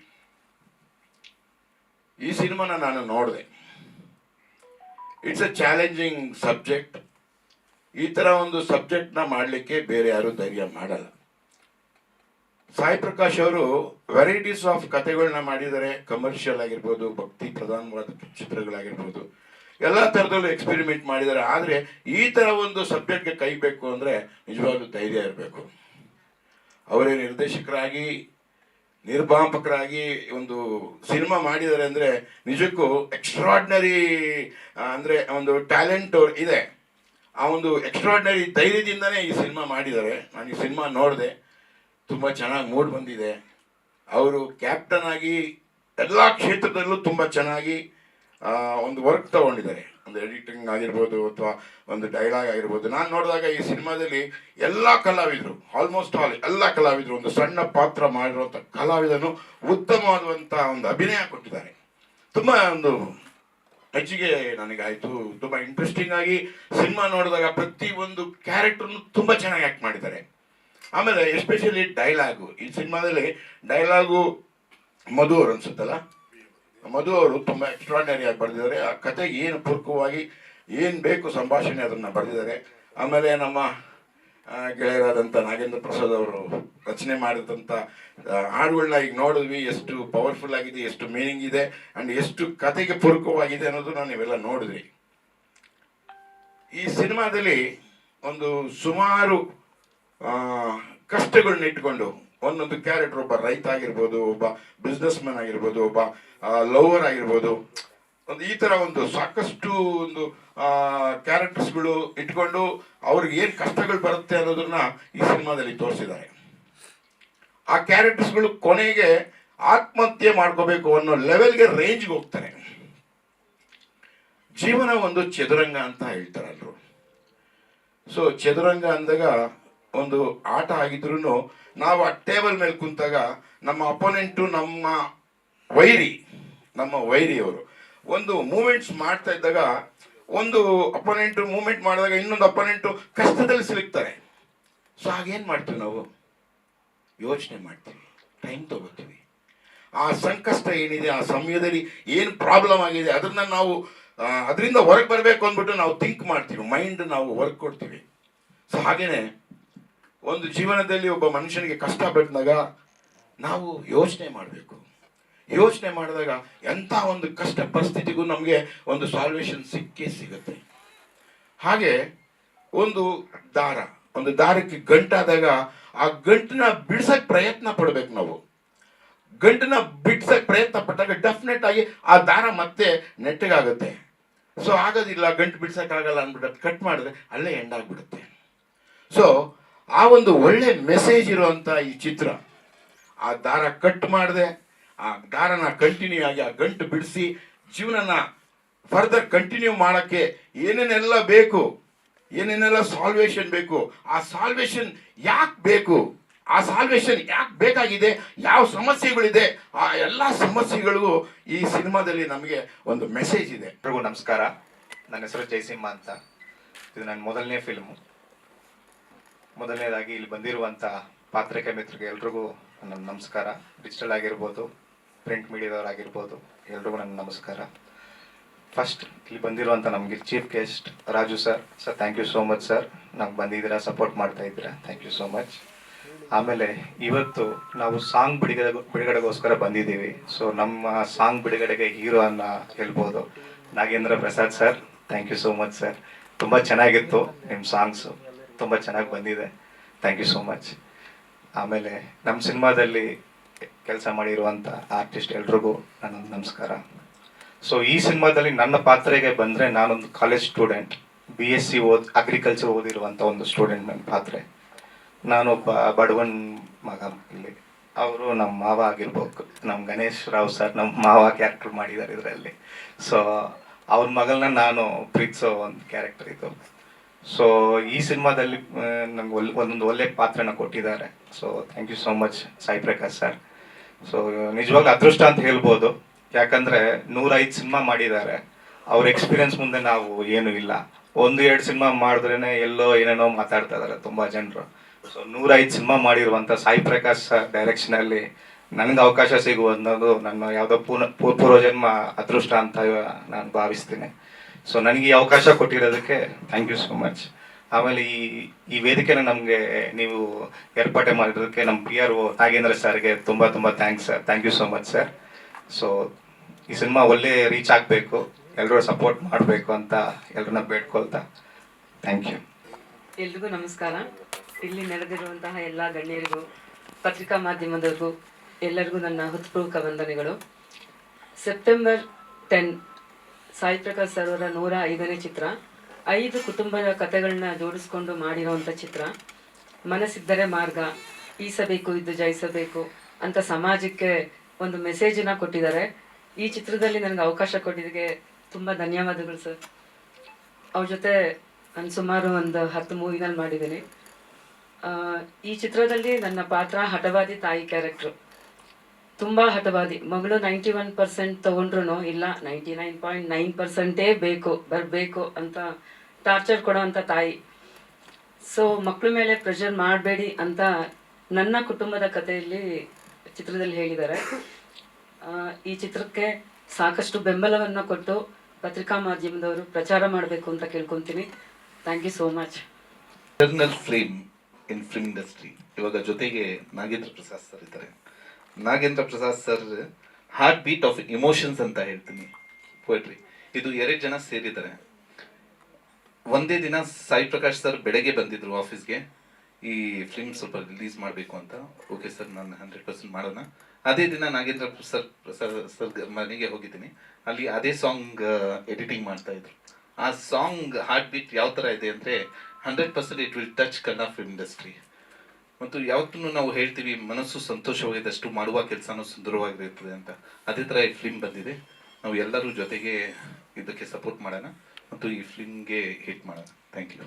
ಈ ಸಿನಿಮಾನ ನಾನು ನೋಡಿದೆ. It's a challenging subject. ಈ ಥರ ಒಂದು ಸಬ್ಜೆಕ್ಟ್ನ ಮಾಡಲಿಕ್ಕೆ ಬೇರೆ ಯಾರೂ ಧೈರ್ಯ ಮಾಡಲ್ಲ. ಸಾಯಿ ಪ್ರಕಾಶ್ ಅವರು ವೆರೈಟೀಸ್ ಆಫ್ ಕಥೆಗಳನ್ನ ಮಾಡಿದ್ದಾರೆ. ಕಮರ್ಷಿಯಲ್ ಆಗಿರ್ಬೋದು, ಭಕ್ತಿ ಪ್ರಧಾನವಾದ ಚಿತ್ರಗಳಾಗಿರ್ಬೋದು, ಎಲ್ಲ ಥರದಲ್ಲೂ ಎಕ್ಸ್ಪೆರಿಮೆಂಟ್ ಮಾಡಿದ್ದಾರೆ. ಆದರೆ ಈ ಥರ ಒಂದು ಸಬ್ಜೆಕ್ಟ್ಗೆ ಕೈ ಬೇಕು ಅಂದರೆ ನಿಜವಾಗ್ಲೂ ಧೈರ್ಯ ಇರಬೇಕು. ಅವರೇ ನಿರ್ದೇಶಕರಾಗಿ, ನಿರ್ಮಾಪಕರಾಗಿ ಒಂದು ಸಿನಿಮಾ ಮಾಡಿದ್ದಾರೆ ಅಂದರೆ ನಿಜಕ್ಕೂ ಎಕ್ಸ್ಟ್ರಾರ್ಡಿನರಿ, ಅಂದರೆ ಒಂದು ಟ್ಯಾಲೆಂಟ್ ಇದೆ. ಆ ಒಂದು ಎಕ್ಸ್ಟ್ರಾರ್ಡಿನರಿ ಧೈರ್ಯದಿಂದನೇ ಈ ಸಿನಿಮಾ ಮಾಡಿದ್ದಾರೆ. ನಾನು ಈ ಸಿನಿಮಾ ನೋಡಿದೆ, ತುಂಬ ಚೆನ್ನಾಗಿ ಮೂಡ್ ಬಂದಿದೆ. ಅವರು ಕ್ಯಾಪ್ಟನ್ ಆಗಿ ಎಲ್ಲ ಕ್ಷೇತ್ರದಲ್ಲೂ ತುಂಬ ಚೆನ್ನಾಗಿ ಒಂದು ವರ್ಕ್ ತಗೊಂಡಿದ್ದಾರೆ. ಒಂದು ಎಡಿಟಿಂಗ್ ಆಗಿರ್ಬೋದು ಅಥವಾ ಒಂದು ಡೈಲಾಗ್ ಆಗಿರ್ಬೋದು. ನಾನು ನೋಡಿದಾಗ ಈ ಸಿನಿಮಾದಲ್ಲಿ ಎಲ್ಲ ಕಲಾವಿದರು, ಆಲ್ಮೋಸ್ಟ್ ಆಲ್ ಎಲ್ಲ ಕಲಾವಿದರು, ಒಂದು ಸಣ್ಣ ಪಾತ್ರ ಮಾಡಿರುವಂಥ ಕಲಾವಿದನು ಉತ್ತಮವಾದಂಥ ಒಂದು ಅಭಿನಯ ಕೊಟ್ಟಿದ್ದಾರೆ. ತುಂಬ ಒಂದು ಮೆಚ್ಚುಗೆ ನನಗಾಯಿತು. ತುಂಬ ಇಂಟ್ರೆಸ್ಟಿಂಗ್ ಆಗಿ ಸಿನಿಮಾ ನೋಡಿದಾಗ ಪ್ರತಿ ಒಂದು ಕ್ಯಾರೆಕ್ಟರ್ನು ತುಂಬ ಚೆನ್ನಾಗಿ ಆ್ಯಕ್ಟ್ ಮಾಡಿದ್ದಾರೆ. ಆಮೇಲೆ ಎಸ್ಪೆಷಲಿ ಡೈಲಾಗು, ಈ ಸಿನಿಮಾದಲ್ಲಿ ಡೈಲಾಗು ಮಧು ಅವರು ಅನ್ಸುತ್ತಲ್ಲ, ಮಧು ಅವರು ತುಂಬ ಎಕ್ಸ್ಟ್ರಾರ್ಡಿನರಿ ಆಗಿ ಬರೆದಿದ್ದಾರೆ. ಆ ಕತೆಗೆ ಏನು ಪೂರಕವಾಗಿ ಏನು ಬೇಕು ಸಂಭಾಷಣೆ ಅದನ್ನು ಬರೆದಿದ್ದಾರೆ. ಆಮೇಲೆ ನಮ್ಮ ಗೆಳೆಯರಾದಂಥ ನಾಗೇಂದ್ರ ಪ್ರಸಾದ್ ಅವರು ರಚನೆ ಮಾಡಿದಂಥ ಹಾಡುಗಳನ್ನ ಈಗ ನೋಡಿದ್ವಿ. ಎಷ್ಟು ಪವರ್ಫುಲ್ ಆಗಿದೆ, ಎಷ್ಟು ಮೀನಿಂಗ್ ಇದೆ ಆ್ಯಂಡ್ ಎಷ್ಟು ಕತೆಗೆ ಪೂರಕವಾಗಿದೆ ಅನ್ನೋದನ್ನ ನೀವೆಲ್ಲ ನೋಡಿದ್ರಿ. ಈ ಸಿನಿಮಾದಲ್ಲಿ ಒಂದು ಸುಮಾರು ಕಷ್ಟಗಳನ್ನ ಇಟ್ಕೊಂಡು ಒಂದೊಂದು ಕ್ಯಾರೆಕ್ಟರ್, ಒಬ್ಬ ರೈತ ಆಗಿರ್ಬೋದು, ಒಬ್ಬ ಬಿಸ್ನೆಸ್ ಮ್ಯಾನ್ ಆಗಿರ್ಬೋದು, ಒಬ್ಬ ಲವರ್ ಆಗಿರ್ಬೋದು, ಒಂದು ಈ ಥರ ಒಂದು ಸಾಕಷ್ಟು ಒಂದು ಕ್ಯಾರೆಕ್ಟರ್ಸ್ಗಳು ಇಟ್ಕೊಂಡು ಅವ್ರಿಗೆ ಏನು ಕಷ್ಟಗಳು ಬರುತ್ತೆ ಅನ್ನೋದನ್ನ ಈ ಸಿನಿಮಾದಲ್ಲಿ ತೋರಿಸಿದ್ದಾರೆ. ಆ ಕ್ಯಾರೆಕ್ಟರ್ಸ್ಗಳು ಕೊನೆಗೆ ಆತ್ಮಹತ್ಯೆ ಮಾಡ್ಕೋಬೇಕು ಅನ್ನೋ ಲೆವೆಲ್ಗೆ ರೇಂಜ್ಗೆ ಹೋಗ್ತಾರೆ. ಜೀವನ ಒಂದು ಚದುರಂಗ ಅಂತ ಹೇಳ್ತಾರಲ್ರು. ಸೊ ಚದುರಂಗ ಅಂದಾಗ ಒಂದು ಆಟ ಆಗಿದ್ರು ನಾವು ಆ ಟೇಬಲ್ ಮೇಲೆ ಕುಂತಾಗ ನಮ್ಮ ಅಪೋನೆಂಟು, ನಮ್ಮ ವೈರಿಯವರು ಒಂದು ಮೂಮೆಂಟ್ಸ್ ಮಾಡ್ತಾ ಇದ್ದಾಗ, ಒಂದು ಅಪೋನೆಂಟು ಮೂಮೆಂಟ್ ಮಾಡಿದಾಗ ಇನ್ನೊಂದು ಅಪೋನೆಂಟು ಕಷ್ಟದಲ್ಲಿ ಸಿಲುಕ್ತಾರೆ. ಸೊ ಹಾಗೇನು ಮಾಡ್ತೀವಿ ನಾವು? ಯೋಚನೆ ಮಾಡ್ತೀವಿ, ಟೈಮ್ ತಗೋತೀವಿ. ಆ ಸಂಕಷ್ಟ ಏನಿದೆ, ಆ ಸಮಯದಲ್ಲಿ ಏನು ಪ್ರಾಬ್ಲಮ್ ಆಗಿದೆ ಅದನ್ನ ನಾವು ಅದರಿಂದ ಹೊರಗೆ ಬರಬೇಕು ಅಂದ್ಬಿಟ್ಟು ನಾವು ಥಿಂಕ್ ಮಾಡ್ತೀವಿ, ಮೈಂಡ್ ನಾವು ವರ್ಕ್ ಕೊಡ್ತೀವಿ. ಸೊ ಹಾಗೇನೆ ಒಂದು ಜೀವನದಲ್ಲಿ ಒಬ್ಬ ಮನುಷ್ಯನಿಗೆ ಕಷ್ಟ ಬಂದಾಗ ನಾವು ಯೋಚನೆ ಮಾಡಬೇಕು. ಯೋಚನೆ ಮಾಡಿದಾಗ ಎಂಥ ಒಂದು ಕಷ್ಟ ಪರಿಸ್ಥಿತಿಗೂ ನಮಗೆ ಒಂದು ಸಾಲ್ವೇಷನ್ ಸಿಕ್ಕೇ ಸಿಗುತ್ತೆ. ಹಾಗೆ ಒಂದು ದಾರಕ್ಕೆ ಗಂಟಾದಾಗ ಆ ಗಂಟನ್ನ ಬಿಡ್ಸಕ್ಕೆ ಪ್ರಯತ್ನ ಪಡ್ಬೇಕು ನಾವು. ಗಂಟನ್ನ ಬಿಡ್ಸಕ್ಕೆ ಪ್ರಯತ್ನ ಪಟ್ಟಾಗ ಡೆಫಿನೆಟ್ ಆಗಿ ಆ ದಾರ ಮತ್ತೆ ನೆಟ್ಟಗಾಗುತ್ತೆ. ಸೊ ಆಗೋದಿಲ್ಲ, ಗಂಟು ಬಿಡ್ಸಕ್ಕಾಗಲ್ಲ ಅಂದ್ಬಿಟ್ಟು ಕಟ್ ಮಾಡಿದ್ರೆ ಅಲ್ಲೇ ಎಂಡ್ ಆಗಿಬಿಡುತ್ತೆ. ಸೊ ಆ ಒಂದು ಒಳ್ಳೆ ಮೆಸೇಜ್ ಇರುವಂಥ ಈ ಚಿತ್ರ, ಆ ದಾರ ಕಟ್ ಮಾಡಿದೆ, ಆ ದಾರನ ಕಂಟಿನ್ಯೂ ಆಗಿ ಆ ಗಂಟು ಬಿಡಿಸಿ ಜೀವನನ ಫರ್ದರ್ ಕಂಟಿನ್ಯೂ ಮಾಡೋಕ್ಕೆ ಏನೇನೆಲ್ಲ ಬೇಕು, ಏನೇನೆಲ್ಲ ಸಾಲ್ವೇಷನ್ ಬೇಕು, ಆ ಸಾಲ್ವೇಷನ್ ಯಾಕೆ ಬೇಕು, ಆ ಸಾಲ್ವೇಷನ್ ಯಾಕೆ ಬೇಕಾಗಿದೆ, ಯಾವ ಸಮಸ್ಯೆಗಳಿದೆ, ಆ ಎಲ್ಲ ಸಮಸ್ಯೆಗಳಿಗೂ ಈ ಸಿನಿಮಾದಲ್ಲಿ ನಮಗೆ ಒಂದು ಮೆಸೇಜ್ ಇದೆ. ಎಲ್ರಿಗೂ ನಮಸ್ಕಾರ. ನನ್ನ ಹೆಸರು ಜಯಸಿಂಹ ಅಂತ. ಇದು ನನ್ನ ಮೊದಲನೇ ಫಿಲ್ಮು. ಮೊದಲನೇದಾಗಿ ಇಲ್ಲಿ ಬಂದಿರುವಂಥ ಪಾತ್ರಿಕೆ ಮಿತ್ರರಿಗೆ ಎಲ್ರಿಗೂ ನನ್ನ ನಮಸ್ಕಾರ. ಡಿಜಿಟಲ್ ಆಗಿರ್ಬೋದು, ಪ್ರಿಂಟ್ ಮೀಡಿಯಾದವರಾಗಿರ್ಬೋದು, ಎಲ್ರಿಗೂ ನನ್ನ ನಮಸ್ಕಾರ. ಫಸ್ಟ್ ಇಲ್ಲಿ ಬಂದಿರುವಂಥ ನಮಗೆ chief guest Raju sir, thank you so much sir. ನಮ್ಗೆ ಬಂದಿದ್ದೀರಾ, ಸಪೋರ್ಟ್ ಮಾಡ್ತಾ ಇದ್ದೀರಾ, ಥ್ಯಾಂಕ್ ಯು ಸೋ ಮಚ್. ಆಮೇಲೆ ಇವತ್ತು ನಾವು ಸಾಂಗ್ ಬಿಡುಗಡೆಗೋಸ್ಕರ ಬಂದಿದ್ದೀವಿ. ಸೊ ನಮ್ಮ ಸಾಂಗ್ ಬಿಡುಗಡೆಗೆ ಹೀರೋ ಅನ್ನ ಹೇಳ್ಬೋದು Nagendra Prasad sir. Thank you so much sir. ತುಂಬ ಚೆನ್ನಾಗಿತ್ತು ನಿಮ್ಮ ಸಾಂಗ್ಸು, ತುಂಬ ಚೆನ್ನಾಗಿ ಬಂದಿದೆ. Thank you so much. ಆಮೇಲೆ ನಮ್ಮ ಸಿನಿಮಾದಲ್ಲಿ ಕೆಲಸ ಮಾಡಿರುವಂಥ ಆರ್ಟಿಸ್ಟ್ ಎಲ್ರಿಗೂ ನನ್ನ ನಮಸ್ಕಾರ. ಸೊ ಈ ಸಿನಿಮಾದಲ್ಲಿ ನನ್ನ ಪಾತ್ರೆಗೆ ಬಂದರೆ ನಾನೊಂದು ಕಾಲೇಜ್ ಸ್ಟೂಡೆಂಟ್, BSc ಅಗ್ರಿಕಲ್ಚರ್ ಓದಿರುವಂಥ ಒಂದು ಸ್ಟೂಡೆಂಟ್ ನನ್ನ ಪಾತ್ರೆ. ನಾನೊಬ್ಬ ಬಡವನ್ ಮಗ. ಇಲ್ಲಿ ಅವರು ನಮ್ಮ ಮಾವ ಆಗಿರ್ಬೇಕು, ನಮ್ಮ ಗಣೇಶ್ ರಾವ್ ಸರ್ ನಮ್ಮ ಮಾವ ಕ್ಯಾರೆಕ್ಟರ್ ಮಾಡಿದ್ದಾರೆ ಇದರಲ್ಲಿ. ಸೊ ಅವ್ರ ಮಗಳನ್ನ ನಾನು ಪ್ರೀತಿಸೋ ಒಂದು ಕ್ಯಾರೆಕ್ಟರ್ ಇದು. ಸೊ ಈ ಸಿನಿಮಾದಲ್ಲಿ ನಂಗೆ ಒಂದೊಂದು ಒಳ್ಳೆ ಪಾತ್ರನ ಕೊಟ್ಟಿದ್ದಾರೆ. So thank you so much Sai Prakash sir. So ನಿಜವಾಗ್ಲೂ ಅದೃಷ್ಟ ಅಂತ ಹೇಳ್ಬೋದು. ಯಾಕಂದರೆ 105 ಸಿನಿಮಾ ಮಾಡಿದ್ದಾರೆ. ಅವ್ರ ಎಕ್ಸ್ಪೀರಿಯನ್ಸ್ ಮುಂದೆ ನಾವು ಏನೂ ಇಲ್ಲ. 1-2 ಸಿನಿಮಾ ಮಾಡಿದ್ರೇ ಎಲ್ಲೋ ಏನೇನೋ ಮಾತಾಡ್ತಾ ಇದ್ದಾರೆ ತುಂಬ ಜನರು. ಸೊ 105 ಸಿನಿಮಾ ಮಾಡಿರುವಂಥ ಸಾಯಿ ಪ್ರಕಾಶ್ ಸರ್ ಡೈರೆಕ್ಷನಲ್ಲಿ ನನಗೆ ಅವಕಾಶ ಸಿಗುವಂಥದ್ದು ನನ್ನ ಯಾವುದೋ ಪೂರ್ವಜನ್ಮ ಅದೃಷ್ಟ ಅಂತ ನಾನು ಭಾವಿಸ್ತೀನಿ. ಸೊ ನನಗೆ ಈ ಅವಕಾಶ ಕೊಟ್ಟಿರೋದಕ್ಕೆ ಥ್ಯಾಂಕ್ ಯು ಸೋ ಮಚ್. ಆಮೇಲೆ ಈ ವೇದಿಕೆನ ನಮಗೆ ನೀವು ಏರ್ಪಾಟು ಮಾಡಿರೋದಕ್ಕೆ ನಮ್ಮ PRO ನಾಗೇಂದ್ರ ಸರ್ಗೆ ತುಂಬ ತುಂಬ thanks sir. Thank you so much sir. So ಈ ಸಿನಿಮಾ ಒಳ್ಳೆ ರೀಚ್ ಆಗಬೇಕು, ಎಲ್ಲರೂ ಸಪೋರ್ಟ್ ಮಾಡಬೇಕು ಅಂತ ಎಲ್ಲರನ್ನ ಬೇಡ್ಕೊಳ್ತಾ ಥ್ಯಾಂಕ್ ಯು. ಎಲ್ರಿಗೂ ನಮಸ್ಕಾರ. ಇಲ್ಲಿ ನಡೆದಿರುವಂತಹ ಎಲ್ಲ ಗಣ್ಯರಿಗೂ, ಪತ್ರಿಕಾ ಮಾಧ್ಯಮದವರಿಗೂ ಎಲ್ಲರಿಗೂ ನನ್ನ ಹೃತ್ಪೂರ್ವಕ ವಂದನೆಗಳು. ಸೆಪ್ಟೆಂಬರ್ 10 ಸಾಯಿ ಪ್ರಕಾಶ್ ಸರ್ ಅವರ 105ನೇ ಚಿತ್ರ. 5 ಕುಟುಂಬದ ಕಥೆಗಳನ್ನ ಜೋಡಿಸ್ಕೊಂಡು ಮಾಡಿರುವಂಥ ಚಿತ್ರ. ಮನಸ್ಸಿದ್ದರೆ ಮಾರ್ಗ, ಈಸಬೇಕು ಇದ್ದು ಜಯಿಸಬೇಕು ಅಂತ ಸಮಾಜಕ್ಕೆ ಒಂದು ಮೆಸೇಜನ್ನ ಕೊಟ್ಟಿದ್ದಾರೆ. ಈ ಚಿತ್ರದಲ್ಲಿ ನನಗೆ ಅವಕಾಶ ಕೊಟ್ಟಿದ್ದಕ್ಕೆ ತುಂಬ ಧನ್ಯವಾದಗಳು ಸರ್. ಅವ್ರ ಜೊತೆ ನಾನು ಸುಮಾರು ಒಂದು 10 ಮೂವಿನಲ್ಲಿ ಮಾಡಿದ್ದೀನಿ. ಈ ಚಿತ್ರದಲ್ಲಿ ನನ್ನ ಪಾತ್ರ ಹಠವಾದಿ ತಾಯಿ ಕ್ಯಾರೆಕ್ಟ್ರು. ತುಂಬ ಹಠವಾದಿ ಮಗಳು. 91% ತೊಗೊಂಡ್ರು ಇಲ್ಲ 99.9%ಏ ಬರಬೇಕು ಅಂತ ಟಾರ್ಚರ್ ಕೊಡೋ ಅಂಥ ತಾಯಿ. ಸೊ ಮಕ್ಕಳ ಮೇಲೆ ಪ್ರೆಷರ್ ಮಾಡಬೇಡಿ ಅಂತ ನನ್ನ ಕುಟುಂಬದ ಕಥೆಯಲ್ಲಿ ಚಿತ್ರದಲ್ಲಿ ಹೇಳಿದ್ದಾರೆ. ಈ ಚಿತ್ರಕ್ಕೆ ಸಾಕಷ್ಟು ಬೆಂಬಲವನ್ನು ಕೊಟ್ಟು ಪತ್ರಿಕಾ ಮಾಧ್ಯಮದವರು ಪ್ರಚಾರ ಮಾಡಬೇಕು ಅಂತ ಕೇಳ್ಕೊತೀನಿ. Thank you so much. Internal flame in film industry. ಇವಾಗ ಜೊತೆಗೆ ನಾಗೇಂದ್ರ ಪ್ರಸಾದ್ ಸರ್ ಇದ್ದಾರೆ. Nagendra Prasad sir heartbeat of emotions ಅಂತ ಹೇಳ್ತೀನಿ ಪೋಯಟ್ರಿ. ಇದು 2 ಜನ ಸೇರಿದ್ದಾರೆ. ಒಂದೇ ದಿನ ಸಾಯಿ ಪ್ರಕಾಶ್ ಸರ್ ಬೆಳಗ್ಗೆ ಬಂದಿದ್ರು ಆಫೀಸ್ಗೆ, ಈ ಫಿಲ್ಮ್ ಸ್ವಲ್ಪ ರಿಲೀಸ್ ಮಾಡಬೇಕು ಅಂತ. ಓಕೆ ಸರ್, ನಾನು 100% ಮಾಡೋಣ. ಅದೇ ದಿನ ನಾಗೇಂದ್ರ ಸರ್ ಮನೆಗೆ ಹೋಗಿದ್ದೀನಿ. ಅಲ್ಲಿ ಅದೇ ಸಾಂಗ್ ಎಡಿಟಿಂಗ್ ಮಾಡ್ತಾ ಇದ್ರು. ಆ ಸಾಂಗ್ ಹಾರ್ಟ್ ಬೀಟ್ ಯಾವ ಥರ ಇದೆ ಅಂದರೆ 100% it will touch Kannada film industry. ಮತ್ತು ಯಾವತ್ತೂ ನಾವು ಹೇಳ್ತೀವಿ ಮನಸ್ಸು ಸಂತೋಷವಾಗಿದ್ದಷ್ಟು ಮಾಡುವ ಕೆಲಸನೂ ಸುಂದರವಾಗಿರ್ತದೆ ಅಂತ. ಅದೇ ಥರ ಈ ಫಿಲ್ಮ್ ಬಂದಿದೆ. ನಾವು ಎಲ್ಲರೂ ಜೊತೆಗೆ ಇದಕ್ಕೆ ಸಪೋರ್ಟ್ ಮಾಡೋಣ ಮತ್ತು ಈ ಫಿಲ್ಮ್ಗೆ ಹಿಟ್ ಮಾಡೋಣ. Thank you.